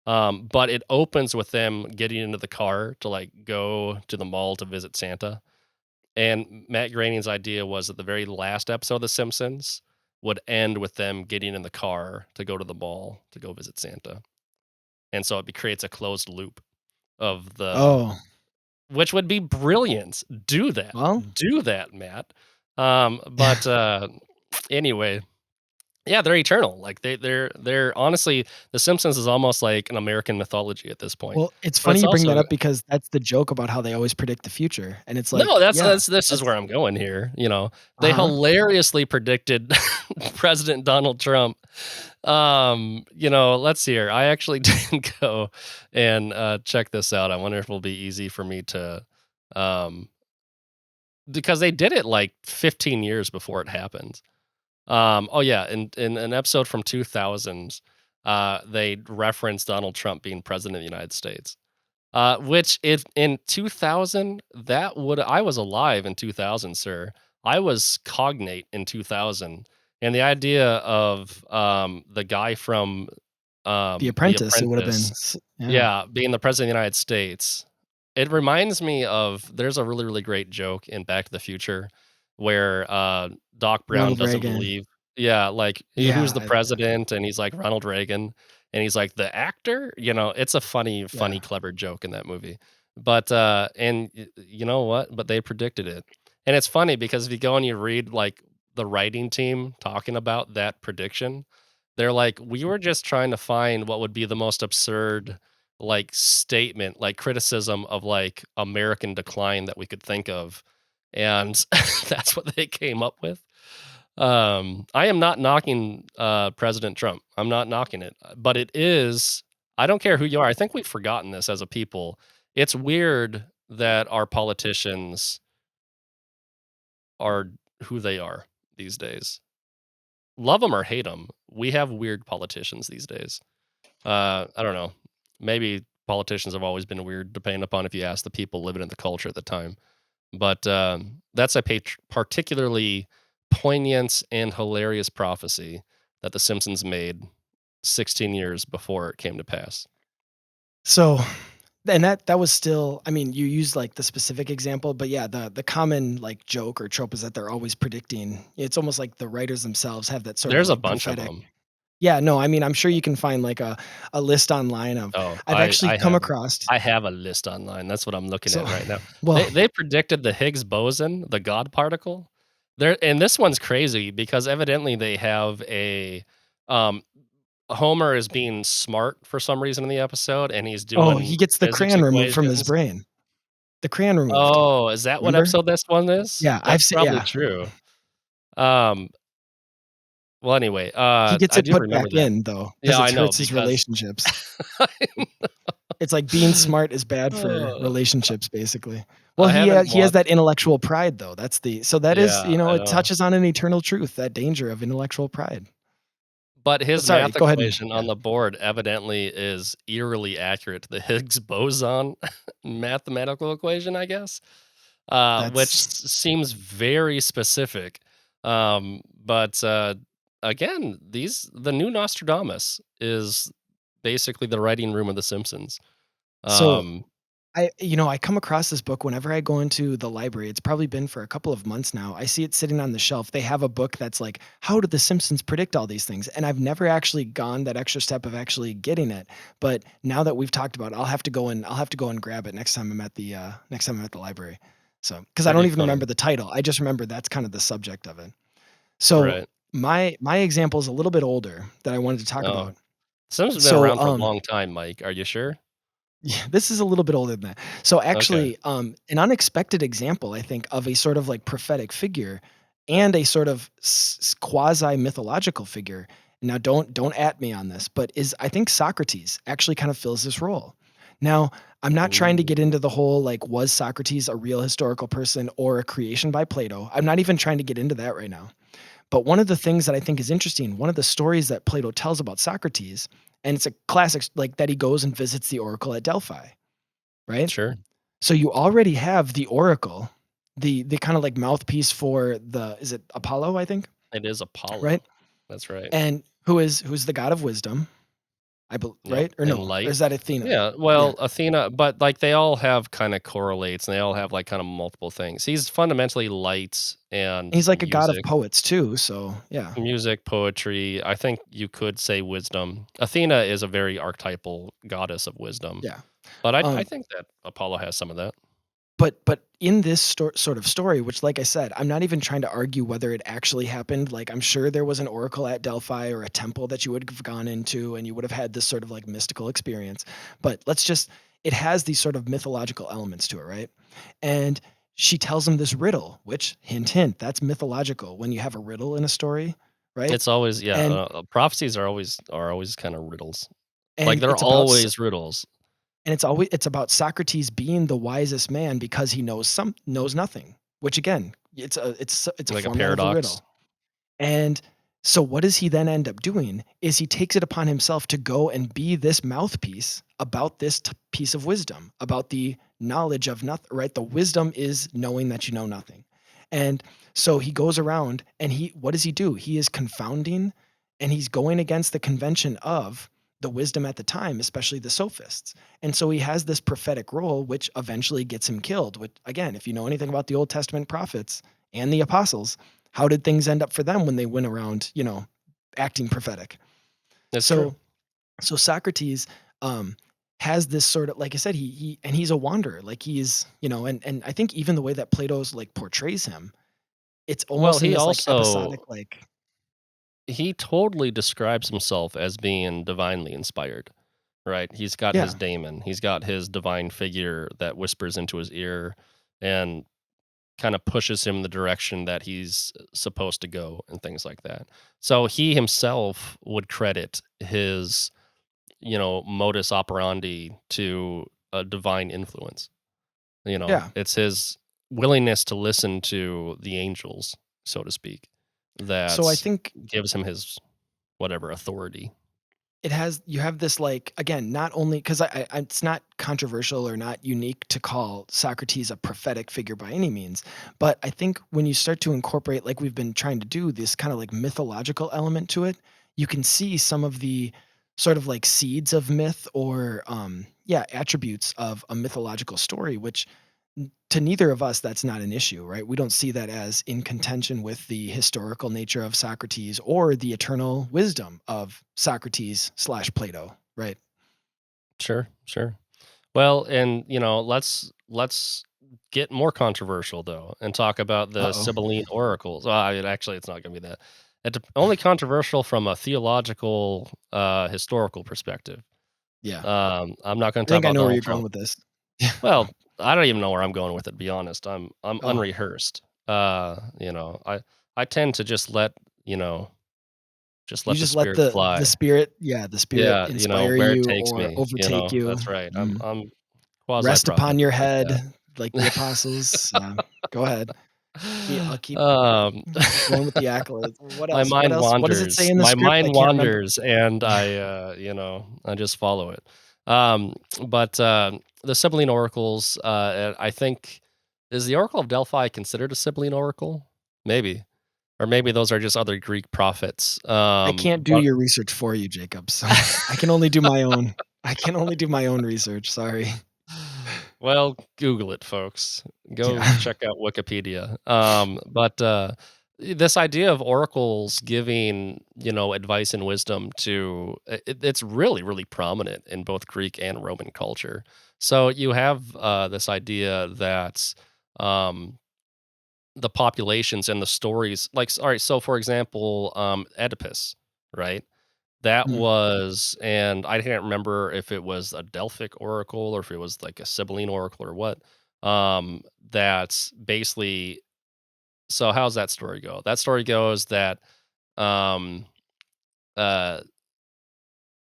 S1: Mm.
S2: But it opens with them getting into the car to like go to the mall to visit Santa. And Matt Groening's idea was that the very last episode of The Simpsons would end with them getting in the car to go to the mall to go visit Santa. And so it creates a closed loop of the
S1: Oh,
S2: which would be brilliant.
S1: well,
S2: Do that, Matt. But anyway, yeah, they're eternal. Like they're honestly, The Simpsons is almost like an American mythology at this point.
S1: well, it's
S2: But
S1: funny
S2: it's
S1: you bring that
S2: also
S1: up because that's the joke about how they always predict the future, and it's
S2: no,
S1: like, yeah,
S2: this is
S1: that's
S2: where I'm going here. They
S1: uh-huh.
S2: hilariously predicted President Donald Trump. Let's see here. I actually did go and check this out. I wonder if it'll be easy for me to um because they did it like 15 years before it happened. Oh yeah, in an episode from 2000, they referenced Donald Trump being president of the United States. Which if in 2000, that would I was alive in 2000, sir. I was cognate in 2000, and the idea of the guy from
S1: The
S2: The
S1: Apprentice, it would have been
S2: Apprentice,
S1: yeah,
S2: yeah, being the president of the United States, it reminds me of there's a really, really great joke in Back to the Future where, Doc Brown
S1: Ronald
S2: doesn't
S1: Reagan.
S2: believe yeah, like, who's
S1: Yeah,
S2: the president? And he's like, "Ronald Reagan." And he's like, "The actor?" It's a funny, funny,
S1: yeah.
S2: clever joke in that movie. But, and you know what? But they predicted it. And it's funny because if you go and you read, like, the writing team talking about that prediction, they're like, "We were just trying to find what would be the most absurd, like, statement, like, criticism of, like, American decline that we could think of." And that's what they came up with. I am not knocking, President Trump. I'm not knocking it, but it is I don't care who you are. I think we've forgotten this as a people. It's weird that our politicians are who they are these days. Love them or hate them, we have weird politicians these days. I don't know. Maybe politicians have always been weird, depending upon if you ask the people living in the culture at the time. But that's a particularly poignant and hilarious prophecy that The Simpsons made 16 years before it came to pass.
S1: So, and that was still I mean, you used, like, the specific example, but yeah, the common, like, joke or trope is that they're always predicting. It's almost like the writers themselves have that sort of,
S2: There's a
S1: like,
S2: bunch of
S1: prophetic.
S2: them.
S1: Yeah, no, I mean, I'm sure you can find, like, a list online of
S2: Oh,
S1: I've actually come across
S2: I have a list online. That's what I'm looking
S1: so
S2: at right now.
S1: well,
S2: They predicted the Higgs boson, the God particle. And this one's crazy because evidently they have um Homer is being smart for some reason in the episode, and he's
S1: oh,
S2: doing
S1: he gets the
S2: physics
S1: crayon removed from his
S2: equations.
S1: brain. The crayon removed,
S2: Oh, is that what
S1: remember?
S2: episode this one is?
S1: Yeah, I've
S2: That's
S1: seen
S2: probably
S1: yeah.
S2: true. Um, well, anyway,
S1: He gets
S2: I
S1: it
S2: do
S1: put
S2: remember
S1: back
S2: that.
S1: in though,
S2: Yeah,
S1: because it
S2: I know
S1: hurts his
S2: because
S1: relationships. It's like being smart is bad for
S2: Oh,
S1: relationships, basically. Well,
S2: I haven't
S1: he has that
S2: watched
S1: intellectual pride though, that's the so that is,
S2: yeah, I
S1: it
S2: know.
S1: touches on an eternal truth, that danger of intellectual pride.
S2: But
S1: But
S2: his
S1: sorry,
S2: math
S1: go ahead and
S2: equation on
S1: yeah.
S2: the board evidently is eerily accurate to the Higgs boson mathematical equation, I guess, which
S1: That's
S2: seems very specific. But again, the new Nostradamus is basically the writing room of The Simpsons.
S1: so
S2: Um,
S1: I come across this book whenever I go into the library. It's probably been for a couple of months now. I see it sitting on the shelf. They have a book that's like, "How did the Simpsons predict all these things?" And I've never actually gone that extra step of actually getting it. But now that we've talked about it, I'll have to go and grab it next time I'm at the library. So, because I
S2: That'd
S1: don't
S2: be
S1: even remember
S2: funny,
S1: the title. I just remember that's kind of the subject of it. So,
S2: right?
S1: my example is a little bit older that I wanted to talk
S2: Oh,
S1: about.
S2: Simpsons have been
S1: So,
S2: around for a long time, Mike. Are you sure?
S1: yeah, this is a little bit older than that. So
S2: Okay.
S1: actually, an unexpected example, I think, of a sort of like prophetic figure and a sort of quasi mythological figure. Now, don't at me on this, but is I think Socrates actually kind of fills this role. Now, I'm not trying to
S2: Ooh,
S1: get into the whole like was Socrates a real historical person or a creation by Plato. I'm not even trying to get into that right now. But one of the things that I think is interesting, one of the stories that Plato tells about Socrates, and it's a classic, like that he goes and visits the oracle at Delphi, right?
S2: sure.
S1: So you already have the oracle, the kind of like mouthpiece for the is it Apollo, I think,
S2: It is Apollo.
S1: right?
S2: That's right.
S1: And who's the god of wisdom,
S2: Yep,
S1: right? Or
S2: and
S1: no, or
S2: light.
S1: is that Athena?
S2: Yeah,
S1: Yeah.
S2: well, Athena, but, like, they all have kinda correlates, and they all have, like, kinda multiple things. He's fundamentally light and
S1: He's like a god of poets too, so yeah.
S2: music, poetry. I think you could say wisdom. Athena is a very archetypal goddess of wisdom,
S1: Yeah.
S2: but I
S1: Um,
S2: think that Apollo has some of that.
S1: but in this sort of story, which like I said, I'm not even trying to argue whether it actually happened. Like I'm sure there was an oracle at Delphi or a temple that you would have gone into and you would have had this sort of like mystical experience. But let's just it has these sort of mythological elements to it, right? And she tells him this riddle, which hint hint, that's mythological when you have a riddle in a story, right?
S2: It's always yeah,
S1: And
S2: prophecies are always kinda riddles. Like,
S1: and
S2: they're
S1: it's about
S2: always riddles.
S1: and it's about Socrates being the wisest man because he knows nothing, which again, it's a
S2: Like a
S1: format of a
S2: paradox.
S1: riddle. And so what does he then end up doing is he takes it upon himself to go and be this mouthpiece about this piece of wisdom, about the knowledge of nothing, right? The wisdom is knowing that you know nothing. And so he goes around and he what does he do? He is confounding and he's going against the convention of the wisdom at the time, especially the sophists. And so he has this prophetic role, which eventually gets him killed. Which, again, if you know anything about the Old Testament prophets and the apostles, how did things end up for them when they went around, acting prophetic?
S2: It's true.
S1: So, so Socrates um, has this sort of, like I said, he's a wanderer. Like he's, and I think even the way that Plato's like portrays him, it's
S2: Well,
S1: almost in this like episodic, like,
S2: he totally describes himself as being divinely inspired, right? He's got his
S1: yeah,
S2: daemon, he's got his divine figure that whispers into his ear and kind of pushes him in the direction that he's supposed to go and things like that. So he himself would credit his, modus operandi to a divine influence.
S1: yeah.
S2: It's his willingness to listen to the angels, so to speak,
S1: So I
S2: that
S1: think
S2: gives him his whatever authority.
S1: you have this like again not only because it's not controversial or not unique to call Socrates a prophetic figure by any means, but I think when you start to incorporate like we've been trying to do this kind of like mythological element to it, you can see some of the sort of like seeds of myth or yeah, attributes of a mythological story, which to neither of us that's not an issue, right? We don't see that as in contention with the historical nature of Socrates or the eternal wisdom of Socrates slash Plato, right?
S2: Sure, sure. Well, and let's get more controversial though, and talk about the
S1: Uh-oh.
S2: Sibylline oracles. Well, actually, it's not going to be that. It's only controversial from a theological, historical perspective.
S1: Yeah.
S2: I'm not going
S1: I
S2: to talk
S1: think I
S2: about
S1: know where
S2: Donald
S1: you're going
S2: Trump.
S1: with this. Yeah.
S2: Well, I don't even know where I'm going with it. To be honest, I'm
S1: Oh,
S2: unrehearsed. I tend to just
S1: you
S2: let the
S1: just let
S2: spirit
S1: the
S2: fly.
S1: spirit, yeah, the spirit
S2: Yeah,
S1: inspire
S2: where it
S1: you
S2: takes
S1: or
S2: me.
S1: overtake you.
S2: That's right. I'm
S1: Mhm.
S2: I'm quasi
S1: Rest upon your
S2: prophetic like that.
S1: head like the apostles. Yeah. Go ahead. I'll
S2: Um,
S1: keep going with the accolades. What
S2: my
S1: else? What
S2: mind
S1: else? What does it say
S2: wanders.
S1: in the
S2: My
S1: script? I
S2: mind
S1: can't remember.
S2: wanders, and
S1: Yeah.
S2: I just follow it. But the Sibylline oracles, I think, is the Oracle of Delphi considered a Sibylline oracle? Maybe, or maybe those are just other Greek prophets.
S1: I can't do
S2: But
S1: your research for you, Jacob, so I can only do my own. I can only do my own research, sorry.
S2: well, Google it, folks. Go
S1: Yeah.
S2: check out Wikipedia. But this idea of oracles giving, advice and wisdom to it's really, really prominent in both Greek and Roman culture. So you have this idea that um, the populations and the stories, like, all right, so for example, Oedipus, right? That
S1: Mm,
S2: was and I can't remember if it was a Delphic oracle or if it was like a Sibylline oracle or what. That's basically so how's that story go? That story goes that um uh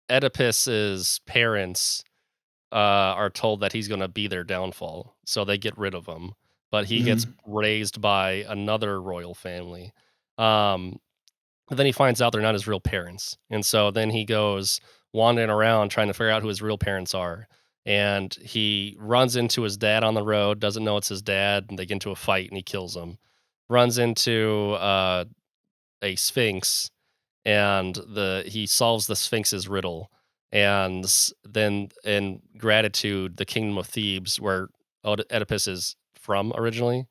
S2: Oedipus's parents are told that he's gonna be their downfall, so they get rid of him. But he gets
S1: mhm,
S2: raised by another royal family. Um But then he finds out they're not his real parents, and so then he goes wandering around trying to figure out who his real parents are, and he runs into his dad on the road, doesn't know it's his dad, and they get into a fight and he kills him. Runs into a sphinx, and he solves the sphinx's riddle, and then in gratitude, the kingdom of Thebes, where Oedipus is from originally,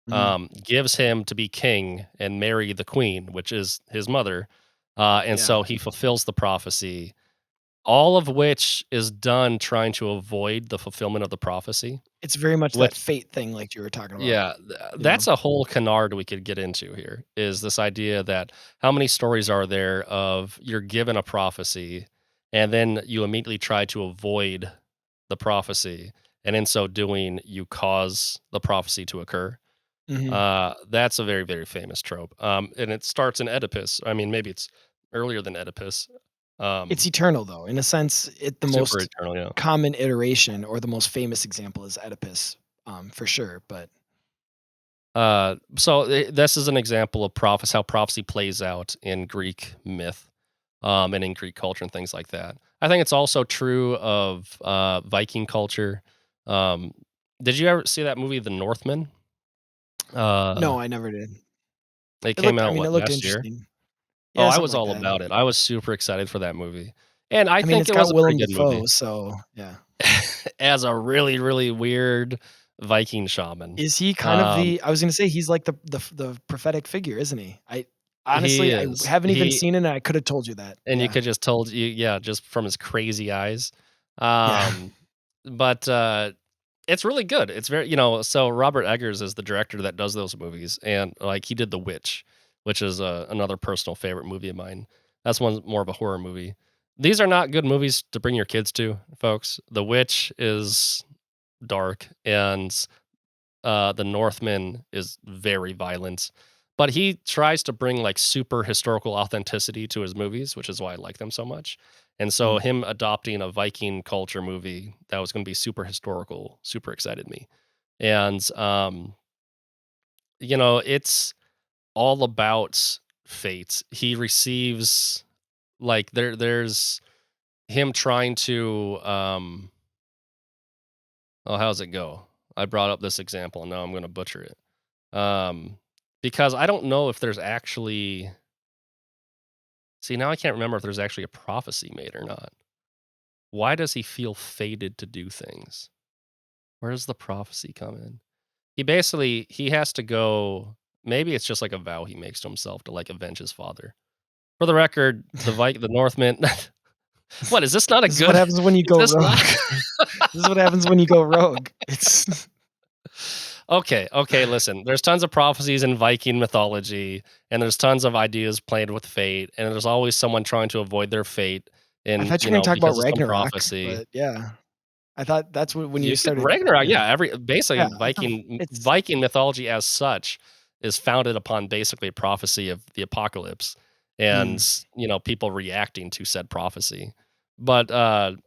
S1: Mhm.
S2: gives him to be king and marry the queen, which is his mother. And
S1: Yeah.
S2: so he fulfills the prophecy, all of which is done trying to avoid the fulfillment of the prophecy,
S1: It's very much that
S2: which,
S1: fate thing like you were talking about,
S2: yeah,
S1: you know?
S2: that's a whole canard we could get into here, is this idea that how many stories are there of you're given a prophecy and then you immediately try to avoid the prophecy, and in so doing, you cause the prophecy to occur.
S1: Mhm.
S2: That's a very, very famous trope. And it starts in Oedipus. I mean, maybe it's earlier than Oedipus.
S1: It's
S2: Um,
S1: eternal though. In a sense, the
S2: Super
S1: most
S2: eternal, yeah.
S1: common iteration or the most famous example is Oedipus, for sure, but
S2: This is an example of how prophecy plays out in Greek myth, and in Greek culture and things like that. I think it's also true of Viking culture. Um, did you ever see that movie, The Northman? Uh,
S1: no, I never did.
S2: it came out
S1: It
S2: what,
S1: looked
S2: last year?
S1: interesting.
S2: Oh,
S1: Yeah,
S2: I
S1: something
S2: was
S1: like
S2: all
S1: that.
S2: about it. I was super excited for that movie, and I
S1: I mean,
S2: think
S1: it's
S2: it was
S1: got
S2: a pretty
S1: Willem
S2: good movie.
S1: Dafoe, so yeah.
S2: As a really, really weird Viking shaman.
S1: Is he kind of
S2: Um,
S1: the I was gonna say he's like the prophetic figure, isn't he? I
S2: he
S1: honestly, I
S2: is.
S1: haven't even
S2: He
S1: seen it, and I could have told you that.
S2: and you
S1: Yeah.
S2: could just told you, yeah, just from his crazy eyes.
S1: Yeah.
S2: Um, but it's really good. It's very, so Robert Eggers is the director that does those movies, and like he did The Witch, which is another personal favorite movie of mine. That's one more of a horror movie. These are not good movies to bring your kids to, folks. The Witch is dark, and The Northman is very violent, but he tries to bring like super historical authenticity to his movies, which is why I like them so much. And so
S1: Mm,
S2: him adopting a Viking culture movie that was going to be super historical super excited me. And it's all about fate. He receives like there's him trying to oh, how's it go? I brought up this example and now I'm going to butcher it. Um, because I don't know if there's actually, see, now I can't remember if there's actually a prophecy made or not. Why does he feel fated to do things? Where does the prophecy come in? He has to go, maybe it's just like a vow he makes to himself to like avenge his father. For the record, the Northmen, what is this not a
S1: this is what
S2: good,
S1: happens when you
S2: is
S1: go
S2: this
S1: rogue.
S2: not
S1: This is what happens when you go rogue. It's
S2: Okay, okay, listen. There's tons of prophecies in Viking mythology, and there's tons of ideas played with fate, and there's always someone trying to avoid their fate
S1: I
S2: and,
S1: thought you were gonna talk about
S2: because of some
S1: Ragnarok,
S2: prophecy.
S1: but yeah. I thought that's what when you
S2: You could
S1: started
S2: Ragnarok,
S1: yeah.
S2: yeah, basically
S1: Yeah, it's
S2: Viking mythology as such is founded upon basically a prophecy of the apocalypse and,
S1: mm,
S2: people reacting to said prophecy. But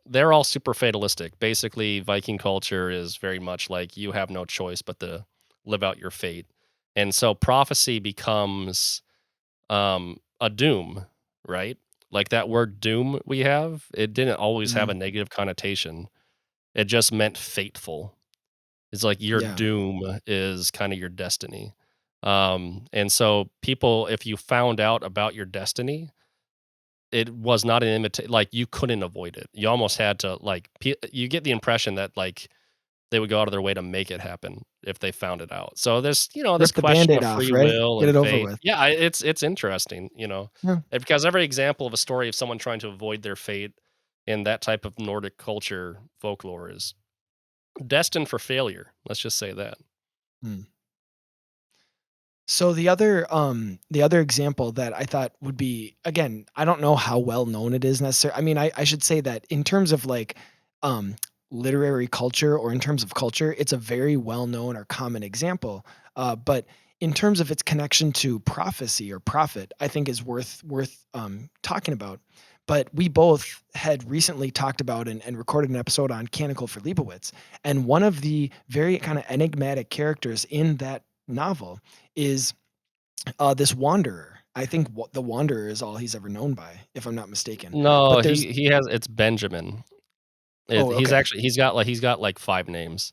S2: they're all super fatalistic. Basically, Viking culture is very much like you have no choice but to live out your fate. And so prophecy becomes a doom, right? Like that word doom we have, it didn't always have
S1: mm,
S2: a negative connotation. It just meant fateful. It's like your
S1: yeah.
S2: doom is kind of your destiny. And so people, if you found out about your destiny, it was not an imitation. Like you couldn't avoid it. You almost had to like. You get the impression that like they would go out of their way to make it happen if they found it out. So this, this
S1: Rip the
S2: question
S1: Band-Aid
S2: of
S1: off,
S2: free
S1: right?
S2: will
S1: Get
S2: and
S1: it over
S2: fate.
S1: with.
S2: Yeah, it's interesting.
S1: Yeah.
S2: Because every example of a story of someone trying to avoid their fate in that type of Nordic culture folklore is destined for failure. Let's just say that.
S1: Mm. So the other example that I thought would be again, I don't know how well known it is necessarily. I mean, I should say that in terms of like um literary culture or in terms of culture, it's a very well known or common example. But in terms of its connection to prophecy or prophet, I think is worth talking about. But we both had recently talked about and recorded an episode on Canticle for Leibowitz, and one of the very kind of enigmatic characters in that novel is this wanderer. I think the wanderer is all he's ever known by, if I'm not mistaken.
S2: No,
S1: But there's
S2: he has it's Benjamin.
S1: Oh,
S2: He's
S1: okay.
S2: actually he's got like 5 names.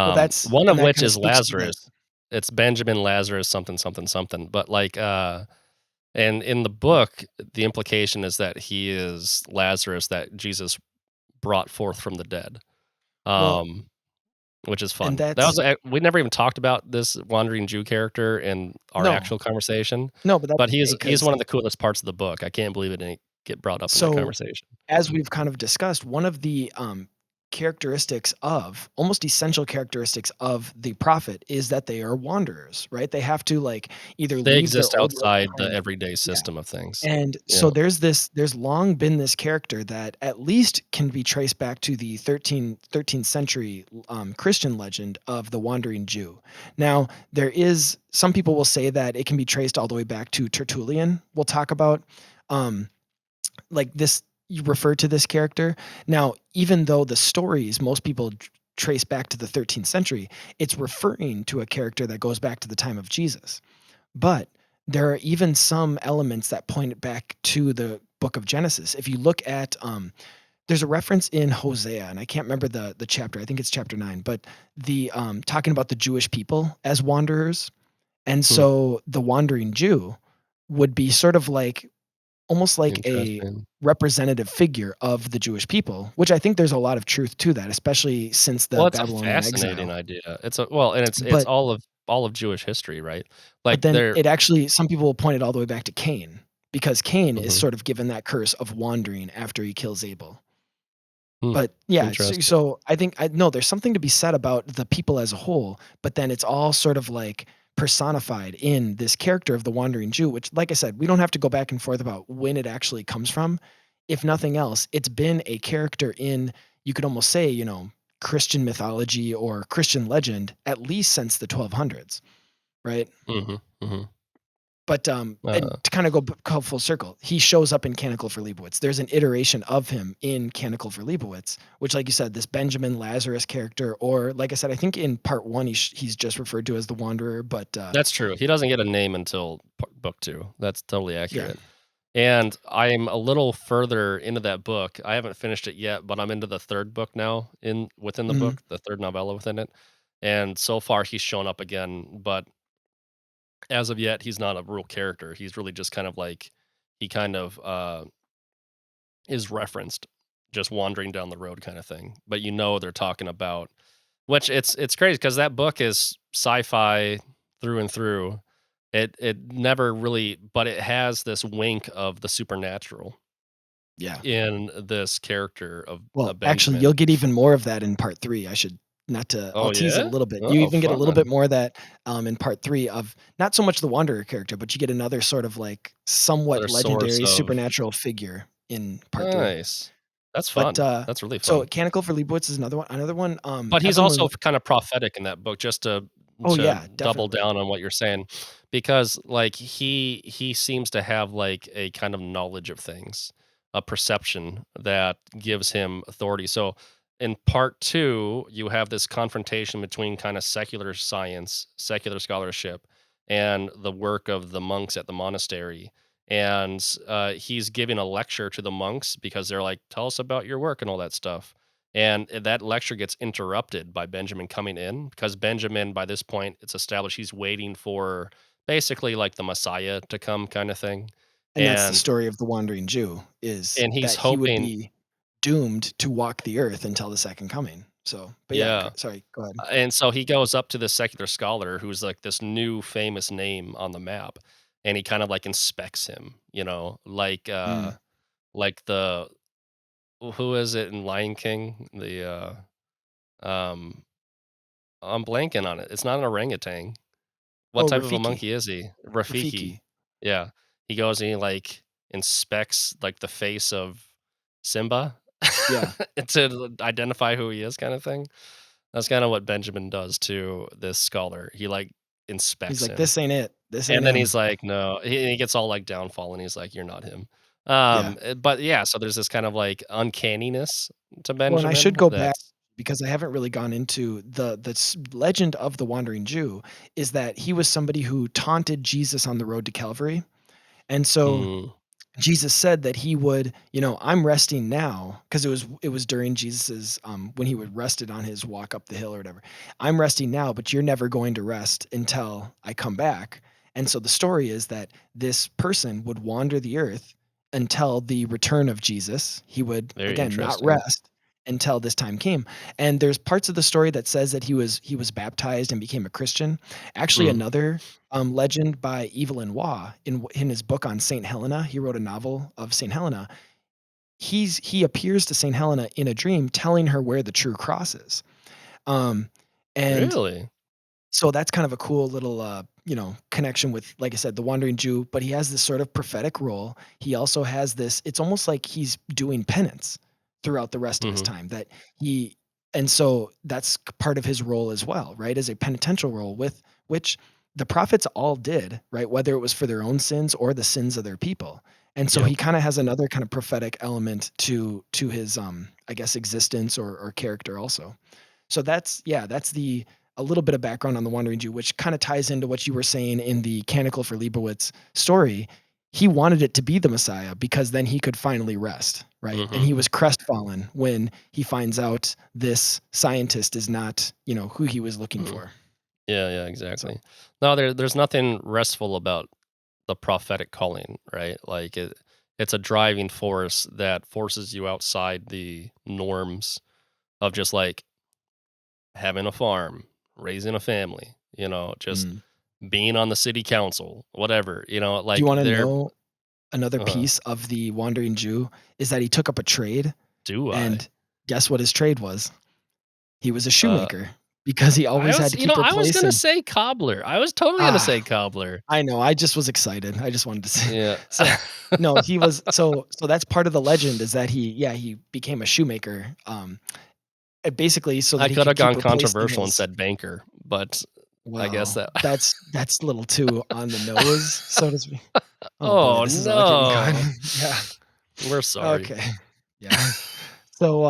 S1: Well, that's
S2: One
S1: and
S2: of
S1: that
S2: which
S1: kinda
S2: is
S1: speaks to that.
S2: Lazarus. It's Benjamin Lazarus something, something, something, but, like, and in the book, the implication is that he is Lazarus that Jesus brought forth from the dead,
S1: Well,
S2: um, which is
S1: and
S2: fun. That
S1: that's
S2: was we never even talked about this wandering Jew character in our
S1: no.
S2: actual conversation,
S1: No, but that's
S2: but
S1: okay
S2: he's
S1: 'cause
S2: one of the coolest parts of the book. I can't believe it didn't get brought up in that
S1: so
S2: conversation.
S1: as we've kind of discussed, one of the characteristics of almost essential characteristics of the prophet is that they are wanderers, right? They have to like either
S2: They
S1: leave their
S2: exist
S1: old life
S2: outside the
S1: behind.
S2: everyday
S1: Yeah.
S2: system of things.
S1: And
S2: Yeah.
S1: so there's long been this character that at least can be traced back to the 13th century Christian legend of the wandering Jew. Now, there is some people will say that it can be traced all the way back to Tertullian. We'll talk about um, like this you refer to this character. Now, even though the stories most people trace back to the 13th century, it's referring to a character that goes back to the time of Jesus. But there are even some elements that point it back to the book of Genesis. If you look at there's a reference in Hosea, and I can't remember the chapter. I think it's chapter 9, but the talking about the Jewish people as wanderers. And
S2: Hmm,
S1: so the wandering Jew would be sort of like almost like a
S2: interesting.
S1: representative figure of the Jewish people, which I think there's a lot of truth to that, especially since the
S2: Well, it's a
S1: Babylonian
S2: fascinating
S1: exile.
S2: idea. It's a well, and it's
S1: But
S2: all of Jewish history, right?
S1: but
S2: Like,
S1: then
S2: there
S1: it actually some people will point it all the way back to Cain, because Cain is
S2: mhm,
S1: sort of given that curse of wandering after he kills Abel.
S2: hmm,
S1: But yeah,
S2: interesting.
S1: so I think I no, there's something to be said about the people as a whole, but then it's all sort of like personified in this character of the wandering Jew, which, like I said, we don't have to go back and forth about when it actually comes from. If nothing else, it's been a character in, you could almost say, Christian mythology or Christian legend at least since the 1200s, right?
S2: Mhm, mhm.
S1: But, and
S2: Uh,
S1: to kinda go full circle, he shows up in Canticle for Leibowitz. There's an iteration of him in Canticle for Leibowitz, which, like you said, this Benjamin Lazarus character, or like I said, I think in part 1, he's just referred to as the Wanderer, but,
S2: that's true. He doesn't get a name until book 2. That's totally
S1: yeah.
S2: accurate. And I'm a little further into that book. I haven't finished it yet, but I'm into the 3rd book now within the
S1: Mhm.
S2: book, the 3rd novella within it. And so far he's shown up again, but as of yet, he's not a real character. He's really just kind of like he kind of is referenced just wandering down the road kind of thing. But they're talking about which it's crazy because that book is sci-fi through and through. It never really but it has this wink of the supernatural
S1: Yeah.
S2: in this character of
S1: Well, actually,
S2: Benjamin.
S1: you'll get even more of that in part 3. I should not to I'll
S2: Oh
S1: tease it a
S2: yeah?
S1: little bit. You
S2: Oh,
S1: even get a little bit
S2: fun.
S1: more of that, in part 3 of not so much the Wanderer character, but you get another sort of, like, somewhat
S2: Another source
S1: legendary
S2: of
S1: supernatural figure in part 3.
S2: nice. That's
S1: But,
S2: fun. That's really
S1: so
S2: fun.
S1: Canticle for Leibowitz is another one,
S2: But he's
S1: Evan
S2: also
S1: Lin
S2: kind of prophetic in that book, just
S1: oh,
S2: to
S1: yeah,
S2: double
S1: definitely.
S2: down on what you're saying, because like he seems to have like a kind of knowledge of things, a perception that gives him authority. So in part 2, you have this confrontation between kind of secular science, secular scholarship, and the work of the monks at the monastery. And he's giving a lecture to the monks because they're like, "Tell us about your work and all that stuff." And that lecture gets interrupted by Benjamin coming in because Benjamin, by this point, it's established he's waiting for basically like the Messiah to come kind of thing.
S1: And that's the
S2: And
S1: story of the Wandering Jew, is
S2: and he's
S1: that he would
S2: hoping,
S1: be doomed to walk the earth until the second coming. So, but yeah,
S2: yeah.
S1: sorry, go ahead.
S2: And so he goes up to this secular scholar who's like this new famous name on the map, and he kind of like inspects him,
S1: Mm,
S2: like the who is it in Lion King? Um I'm blanking on it. It's not an orangutan. What
S1: oh,
S2: type of a
S1: Rafiki.
S2: monkey is he? Rafiki.
S1: Rafiki.
S2: Yeah. He goes and he, like, inspects, like, the face of Simba
S1: Yeah.
S2: to identify who he is kinda thing. That's kinda what Benjamin does to this scholar. He, like,
S1: He's
S2: inspects
S1: like,
S2: him,
S1: "This ain't it. This ain't
S2: and then he's
S1: him."
S2: like, "No." He gets all, like, downfall, and he's like, "You're not him."
S1: Yeah.
S2: But, yeah, so there's this kind of, like, uncanniness to
S1: Well, and I should
S2: Benjamin
S1: go back
S2: that's
S1: because I haven't really gone into the legend of the Wandering Jew is that he was somebody who taunted Jesus on the road to Calvary. And so
S2: mm,
S1: Jesus said that he would, I'm resting now, because it was during Jesus's when he would rested on his walk up the hill or whatever. I'm resting now, but you're never going to rest until I come back. And so the story is that this person would wander the earth until the return of Jesus. He would
S2: Very
S1: again not
S2: interesting.
S1: rest until this time came. And there's parts of the story that says that he was baptized and became a Christian. Actually,
S2: Mhm.
S1: another legend by Evelyn Waugh in his book on Saint Helena. He wrote a novel of Saint Helena. He appears to Saint Helena in a dream, telling her where the true cross is. Um, and
S2: Really?
S1: so that's kind of a cool little connection with, like I said, the wandering Jew. But he has this sort of prophetic role. He also has this. It's almost like he's doing penance throughout the rest of his
S2: Mhm.
S1: time. That he and so that's part of his role as well, right? As a penitential role, with which the prophets all did, right? Whether it was for their own sins or the sins of their people. And so
S2: Yep.
S1: he kind of has another kind of prophetic element to his I guess existence or character also. So that's the a little bit of background on the Wandering Jew, which kind of ties into what you were saying in the Canticle for Leibowitz story. He wanted it to be the Messiah because then he could finally rest, right? And he
S2: Mhm.
S1: was crestfallen when he finds out this scientist is not, who he was looking
S2: Mhm.
S1: for.
S2: Yeah,
S1: So,
S2: exactly. No, there's nothing restful about the prophetic calling, right? Like it's a driving force that forces you outside the norms of just like having a farm, raising a family, just
S1: mm.
S2: being on the city council, whatever,
S1: Do you
S2: like
S1: want to
S2: they're
S1: know another
S2: uh
S1: piece of the Wandering Jew? Is that he took up a trade,
S2: do I?
S1: and guess what his trade was? He was a
S2: Uh
S1: shoemaker because he
S2: I
S1: always had
S2: was
S1: to keep
S2: I was gonna
S1: replacing.
S2: say cobbler. I was totally gonna
S1: Ah,
S2: say cobbler.
S1: I know, I just was excited. I just wanted to say
S2: Yeah.
S1: so no, he was so that's part of the legend is that he became a shoemaker, basically so
S2: I
S1: that he
S2: could
S1: could
S2: have
S1: keep
S2: gone
S1: replacing
S2: controversial and
S1: his
S2: said banker, but I guess
S1: well,
S2: that
S1: that's a little too on the nose, so to speak. Oh boy,
S2: Oh,
S1: this is all getting good.
S2: no.
S1: Yeah,
S2: We're sorry.
S1: okay. Yeah. So,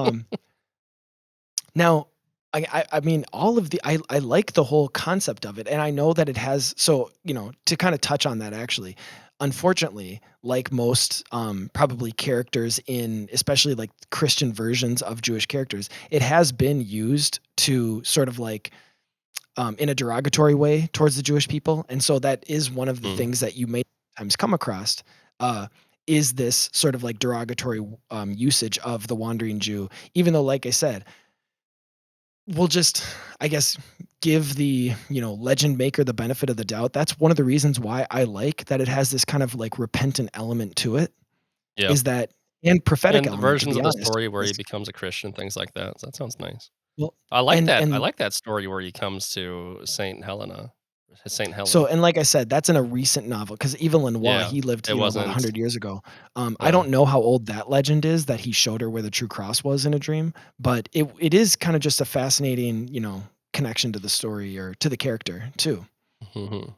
S1: now, I mean, all of the I like the whole concept of it, and I know that it has so, to kinda touch on that actually, unfortunately, like most, probably characters in especially, like, Christian versions of Jewish characters, it has been used to sort of, like, in a derogatory way towards the Jewish people, and so that is one of the
S2: Mm,
S1: things that you may sometimes come across, uh, is this sort of, like, derogatory, usage of the wandering Jew, even though, like I said, we'll just, I guess, give the, legend maker the benefit of the doubt. That's one of the reasons why I like that it has this kind of like repentant element to it,
S2: yep.
S1: is that and prophetic
S2: And the
S1: element, to
S2: versions
S1: be
S2: of the
S1: honest.
S2: story where he
S1: Is
S2: becomes a Christian, things like that. So that sounds nice.
S1: well,
S2: I like
S1: and
S2: that. I
S1: and
S2: like that story where he comes to Saint
S1: so
S2: Helen.
S1: and like I said, that's in a recent novel because Evelyn Waugh,
S2: Yeah,
S1: he lived,
S2: it
S1: about
S2: wasn't
S1: 100 years ago. I
S2: uh,
S1: don't know how old that legend is that he showed her where the true cross was in a dream, but it is kind of just a fascinating, connection to the story or to the character too.
S2: mhm.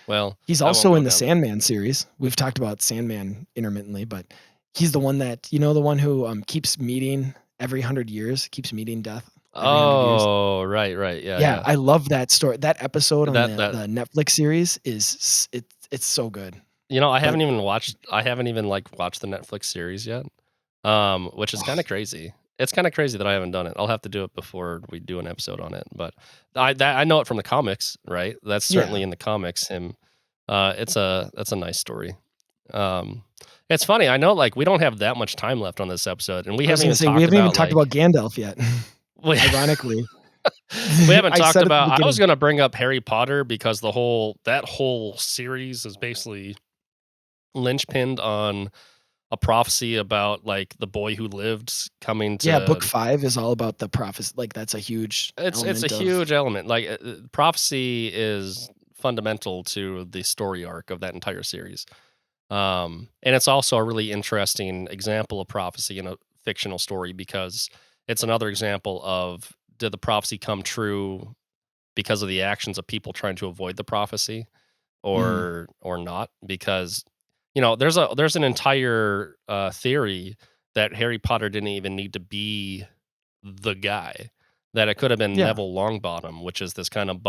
S2: Well,
S1: He's
S2: I won't
S1: also
S2: go
S1: in the
S2: down that
S1: Sandman series. We've talked about Sandman intermittently, but he's the one that the one who, keeps meeting every 100 years, keeps meeting death every 100 years?
S2: Oh, right, yeah,
S1: Yeah,
S2: yeah.
S1: I love that story. That episode on
S2: That
S1: the Netflix series it's so good. But
S2: I haven't even, like, watched the Netflix series yet, which is
S1: oh,
S2: kinda crazy. It's kinda crazy that I haven't done it. I'll have to do it before we do an episode on it, but I know it from the comics, right? That's
S1: yeah.
S2: certainly in the comics, him that's a nice story. Um, it's funny, I know, like, we don't have that much time left on this episode, and we
S1: I was
S2: haven't
S1: gonna
S2: even
S1: say we
S2: talked
S1: haven't even
S2: about,
S1: talked
S2: like
S1: about Gandalf yet,
S2: we
S1: ironically.
S2: we haven't
S1: I
S2: talked
S1: said at the
S2: about I was
S1: beginning
S2: gonna bring up Harry Potter because that whole series is basically linchpinned on a prophecy about, like, the boy who lived coming
S1: yeah, book
S2: to
S1: 5 is all about the prophecy, like, that's a huge
S2: it's a
S1: element of
S2: huge element, like, prophecy is fundamental to the story arc of that entire series. And it's also a really interesting example of prophecy in a fictional story because it's another example of did the prophecy come true because of the actions of people trying to avoid the prophecy
S1: mm,
S2: or not? Because there's an entire theory that Harry Potter didn't even need to be the guy, that it could have been
S1: yeah.
S2: Neville Longbottom, which is this kind of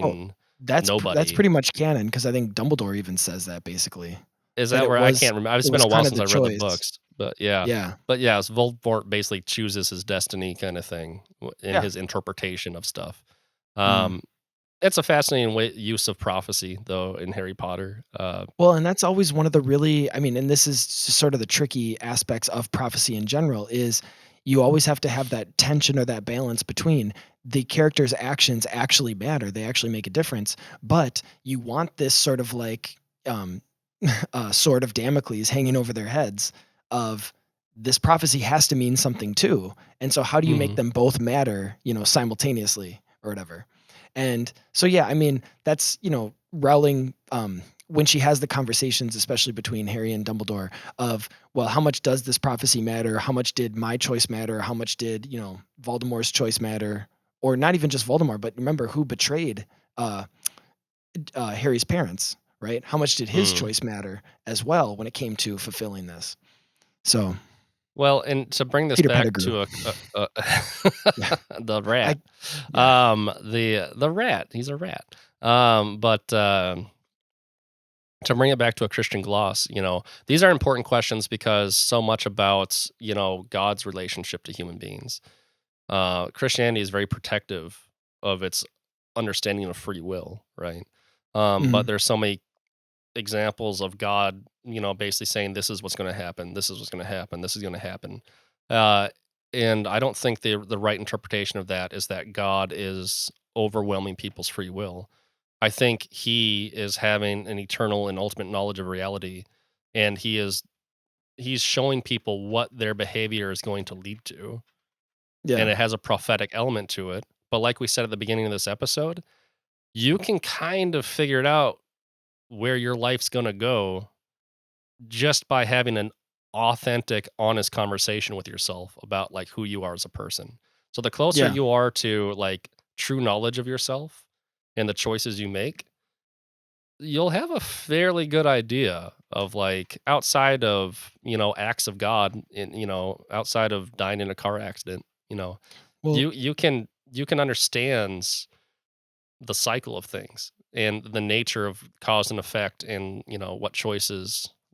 S1: Oh,
S2: bumbling
S1: that's
S2: nobody.
S1: pretty much canon because I think Dumbledore even says that basically.
S2: Is
S1: that
S2: that
S1: it
S2: where I
S1: was
S2: can't remember? It's
S1: it
S2: been
S1: was
S2: a while
S1: kind of
S2: since
S1: the
S2: I read the
S1: choice.
S2: books, but yeah.
S1: Yeah.
S2: But yeah, it's Voldemort basically chooses his destiny kind of thing in
S1: Yeah.
S2: his interpretation of stuff.
S1: Mm.
S2: Um, it's a fascinating use of prophecy, though, in Harry Potter.
S1: Well, and that's always one of the really, I mean, and this is sort of the tricky aspects of prophecy in general is you always have to have that tension or that balance between the character's actions actually matter, they actually make a difference, but you want this sort of like um sword of Damocles hanging over their heads of this prophecy has to mean something too. And so how do you make
S2: Mhm.
S1: them both matter, simultaneously or whatever? And so yeah, I mean, that's, Rowling when she has the conversations, especially between Harry and Dumbledore, of, well, how much does this prophecy matter? How much did my choice matter? How much did, Voldemort's choice matter? Or not even just Voldemort, but remember who betrayed uh, Harry's parents, right? How much did his
S2: Mm.
S1: choice matter as well when it came to fulfilling this? So
S2: Well, and to bring this
S1: Peter
S2: back
S1: Pettigrew.
S2: to a
S1: Yeah,
S2: the rat,
S1: I yeah,
S2: the rat, he's a rat. But to bring it back to a Christian gloss, these are important questions because so much about God's relationship to human beings. Christianity is very protective of its understanding of free will, right? But
S1: mhm,
S2: there's so many examples of God, basically saying this is what's going to happen, this is what's going to happen, this is going to happen. Uh, and I don't think the right interpretation of that is that God is overwhelming people's free will. I think he is having an eternal and ultimate knowledge of reality, and he's showing people what their behavior is going to lead to, and
S1: yeah,
S2: it has a prophetic element to it. But like we said at the beginning of this episode, you can kind of figure it out where your life's going to go just by having an authentic, honest conversation with yourself about like who you are as a person. So the closer
S1: yeah,
S2: you are to like true knowledge of yourself and the choices you make, you'll have a fairly good idea of like outside of, acts of God in, outside of dying in a car accident,
S1: well,
S2: you can understand the cycle of things and the nature of cause and effect and,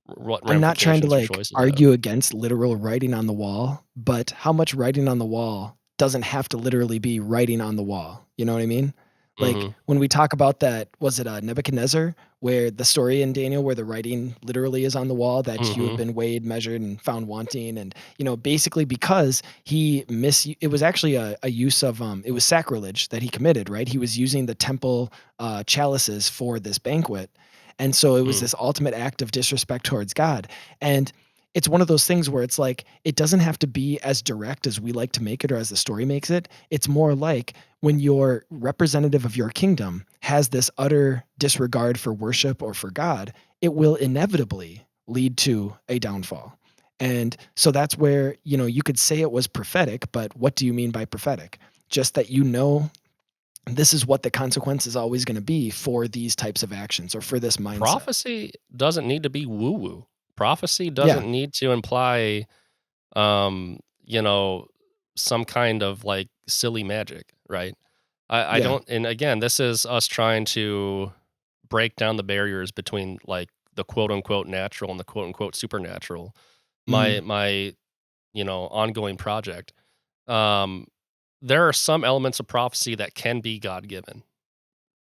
S2: what
S1: I'm not trying to,
S2: ramifications your
S1: like,
S2: choices have.
S1: argue against literal writing on the wall, but how much writing on the wall doesn't have to literally be writing on the wall, you know what I mean? Like,
S2: Mhm.
S1: when we talk about that was it, Nebuchadnezzar, where the story in Daniel where the writing literally is on the wall that you have
S2: Mhm.
S1: been weighed, measured, and found wanting, and, basically because it was actually a use of, it was sacrilege that he committed, right? He was using the temple, chalices for this banquet, and so it was
S2: Mm.
S1: this ultimate act of disrespect towards God. And it's one of those things where it's like, it doesn't have to be as direct as we like to make it or as the story makes it. It's more like when your representative of your kingdom has this utter disregard for worship or for God, it will inevitably lead to a downfall. And so that's where, you could say it was prophetic, but what do you mean by prophetic? Just that this is what the consequence is always going to be for these types of actions or for this mindset.
S2: Prophecy doesn't need to be woo-woo. Prophecy
S1: Yeah.
S2: doesn't need to imply, um, you know, some kind of, like, silly magic, right? I
S1: Yeah.
S2: don't, and again, this is us trying to break down the barriers between, like, the quote, unquote, "natural" and the quote, unquote, "supernatural." My
S1: Mhm.
S2: my, ongoing project, um, there are some elements of prophecy that can be God-given.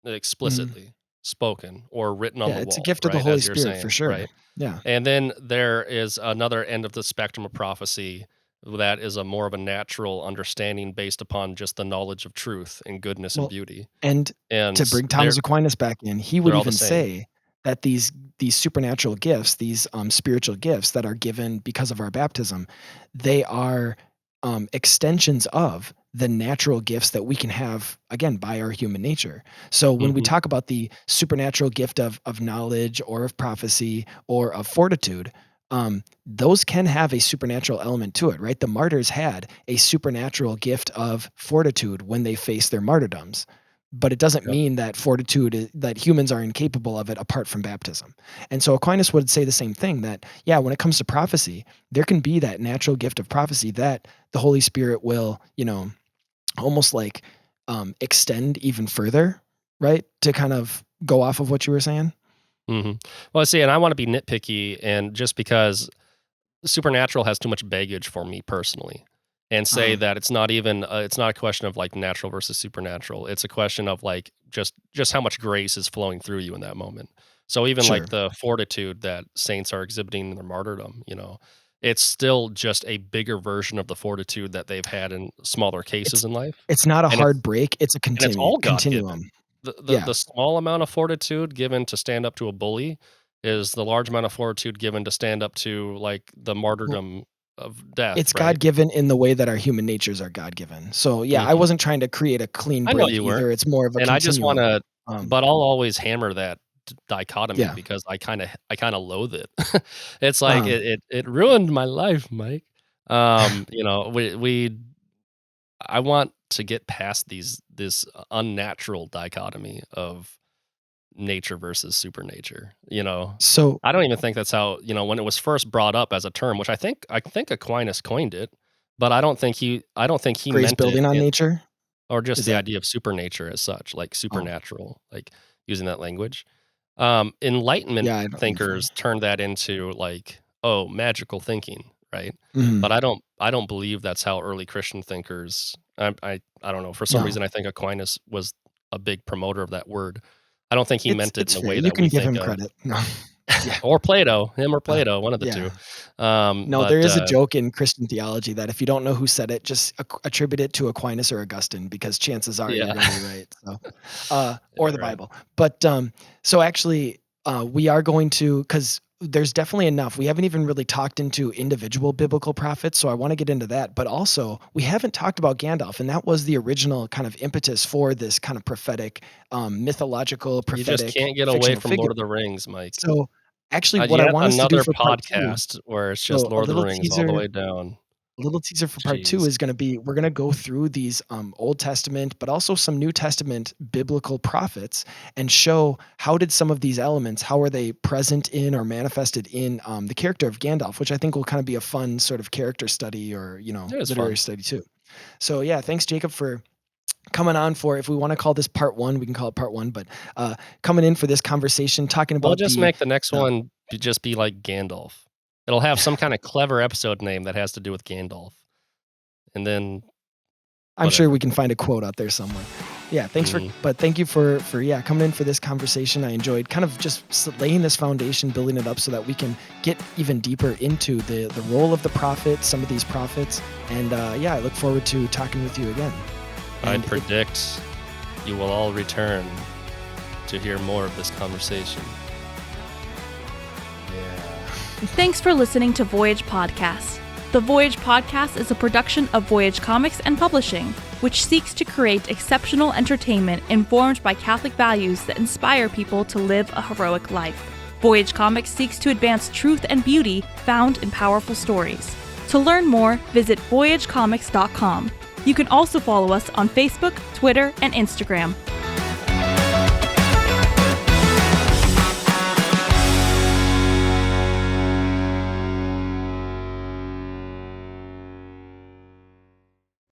S1: Mhm.
S2: Explicitly spoken or written on
S1: Yeah,
S2: the
S1: it's a
S2: wall,
S1: gift of the
S2: right,
S1: Holy
S2: as you're
S1: Spirit for
S2: saying,
S1: sure.
S2: right?
S1: Yeah.
S2: And then there is another end of the spectrum of prophecy that is a more of a natural understanding based upon just the knowledge of truth and goodness and
S1: Well,
S2: beauty,
S1: and
S2: and
S1: to bring
S2: they're
S1: Thomas Aquinas back in, he would
S2: they're all the
S1: even
S2: same.
S1: say that these supernatural gifts, these spiritual gifts that are given because of our baptism, they are extensions of the natural gifts that we can have again by our human nature. So when we
S2: Mhm,
S1: talk about the supernatural gift of knowledge or of prophecy or of fortitude, those can have a supernatural element to it, right? The martyrs had a supernatural gift of fortitude when they faced their martyrdoms, but it doesn't
S2: yep.
S1: mean that that humans are incapable of it apart from baptism. And so Aquinas would say the same thing, that yeah, when it comes to prophecy, there can be that natural gift of prophecy that the Holy Spirit will, almost like extend even further, right? To kind of go off of what you were saying.
S2: hmm Well, see, and I want to be nitpicky, and just because supernatural has too much baggage for me personally, and say
S1: Uh,
S2: that it's not a question of like natural versus supernatural. It's a question of like just how much grace is flowing through you in that moment. So even like
S1: sure.
S2: the fortitude that saints are exhibiting in their martyrdom, it's still just a bigger version of the fortitude that they've had in smaller
S1: It's
S2: cases in life,
S1: it's not a
S2: and it's
S1: hard break, it's a
S2: and it's all God
S1: continuum.
S2: given. The
S1: Yeah.
S2: small amount of fortitude given to stand up to a bully is the large amount of fortitude given to stand up to, like, the
S1: Well,
S2: martyrdom of death,
S1: it's
S2: right?
S1: God-given in the way that our human natures are God-given. So, yeah, I
S2: Mhm.
S1: wasn't trying to create a clean
S2: I know
S1: break
S2: you weren't,
S1: either, it's more of a
S2: and I just
S1: continuum.
S2: wanna
S1: Um,
S2: but I'll always hammer that dichotomy
S1: yeah.
S2: because I kinda loathe it. It's like,
S1: Uh-huh.
S2: it ruined my life, Mike. We I want to get past this unnatural dichotomy of nature versus supernature.
S1: So,
S2: I don't even think that's how, when it was first brought up as a term, which I think Aquinas coined it, but I don't think he
S1: grace
S2: meant it
S1: building on
S2: in,
S1: nature?
S2: or just
S1: Is
S2: the
S1: that
S2: idea of supernature as such, like
S1: oh,
S2: supernatural, like using that language. Enlightenment
S1: yeah, I don't think
S2: thinkers turned that into like, oh, magical thinking, right? But
S1: mhm.
S2: I don't believe that's how early Christian thinkers. I don't know. For some
S1: No,
S2: reason, I think Aquinas was a big promoter of that word. I don't think he meant it in
S1: it's
S2: the
S1: fair,
S2: way
S1: you
S2: that
S1: can
S2: we
S1: give
S2: think
S1: him
S2: of,
S1: credit. No. Yeah,
S2: or Plato, him or
S1: uh,
S2: Plato, one of the two.
S1: yeah. No,
S2: But
S1: there is a joke in Christian theology that if you don't know who said it, just attribute it to Aquinas or Augustine because chances are you're
S2: yeah,
S1: gonna be right, so, or
S2: yeah,
S1: the
S2: right.
S1: Bible. But, so actually, we are going to, because there's definitely enough. We haven't even really talked into individual biblical prophets, so I wanna get into that, but also, we haven't talked about Gandalf, and that was the original kind of impetus for this kind of prophetic, mythological,
S2: You just
S1: prophetic,
S2: can't get away
S1: fictional
S2: from
S1: figure.
S2: Lord of the Rings, Mike.
S1: So, actually, what I
S2: Yet
S1: want us to do
S2: another
S1: for part 2,
S2: podcast where it's just
S1: so
S2: Lord of the Rings all the way down.
S1: a little teaser for part 2
S2: Jeez.
S1: is gonna be we're gonna go through these, Old Testament, but also some New Testament biblical prophets and show how did some of these elements, how are they present in or manifested in, the character of Gandalf, which I think will kinda be a fun sort of character study or,
S2: It was
S1: literary
S2: fun.
S1: study too. So, yeah, thanks, Jacob, for coming on for if we wanna call this part 1, we can call it part 1, but, coming in for this conversation, talking
S2: We'll
S1: about
S2: just
S1: the
S2: make the next
S1: the
S2: one just be like Gandalf. It'll have some kinda clever episode name that has to do with Gandalf, and then
S1: I'm sure we
S2: whatever.
S1: can find a quote out there somewhere. Yeah,
S2: Mhm.
S1: thank you for yeah, coming in for this conversation. I enjoyed kind of just laying this foundation, building it up so that we can get even deeper into the role of the prophet, some of these prophets, and yeah, I look forward to talking with you again.
S2: I
S1: And
S2: predict you will all return to hear more of this conversation.
S1: yeah.
S3: Thanks for listening to Voyage Podcast. The Voyage Podcast is a production of Voyage Comics and Publishing, which seeks to create exceptional entertainment informed by Catholic values that inspire people to live a heroic life. Voyage Comics seeks to advance truth and beauty found in powerful stories. To learn more, visit voyagecomics.com. You can also follow us on Facebook, Twitter, and Instagram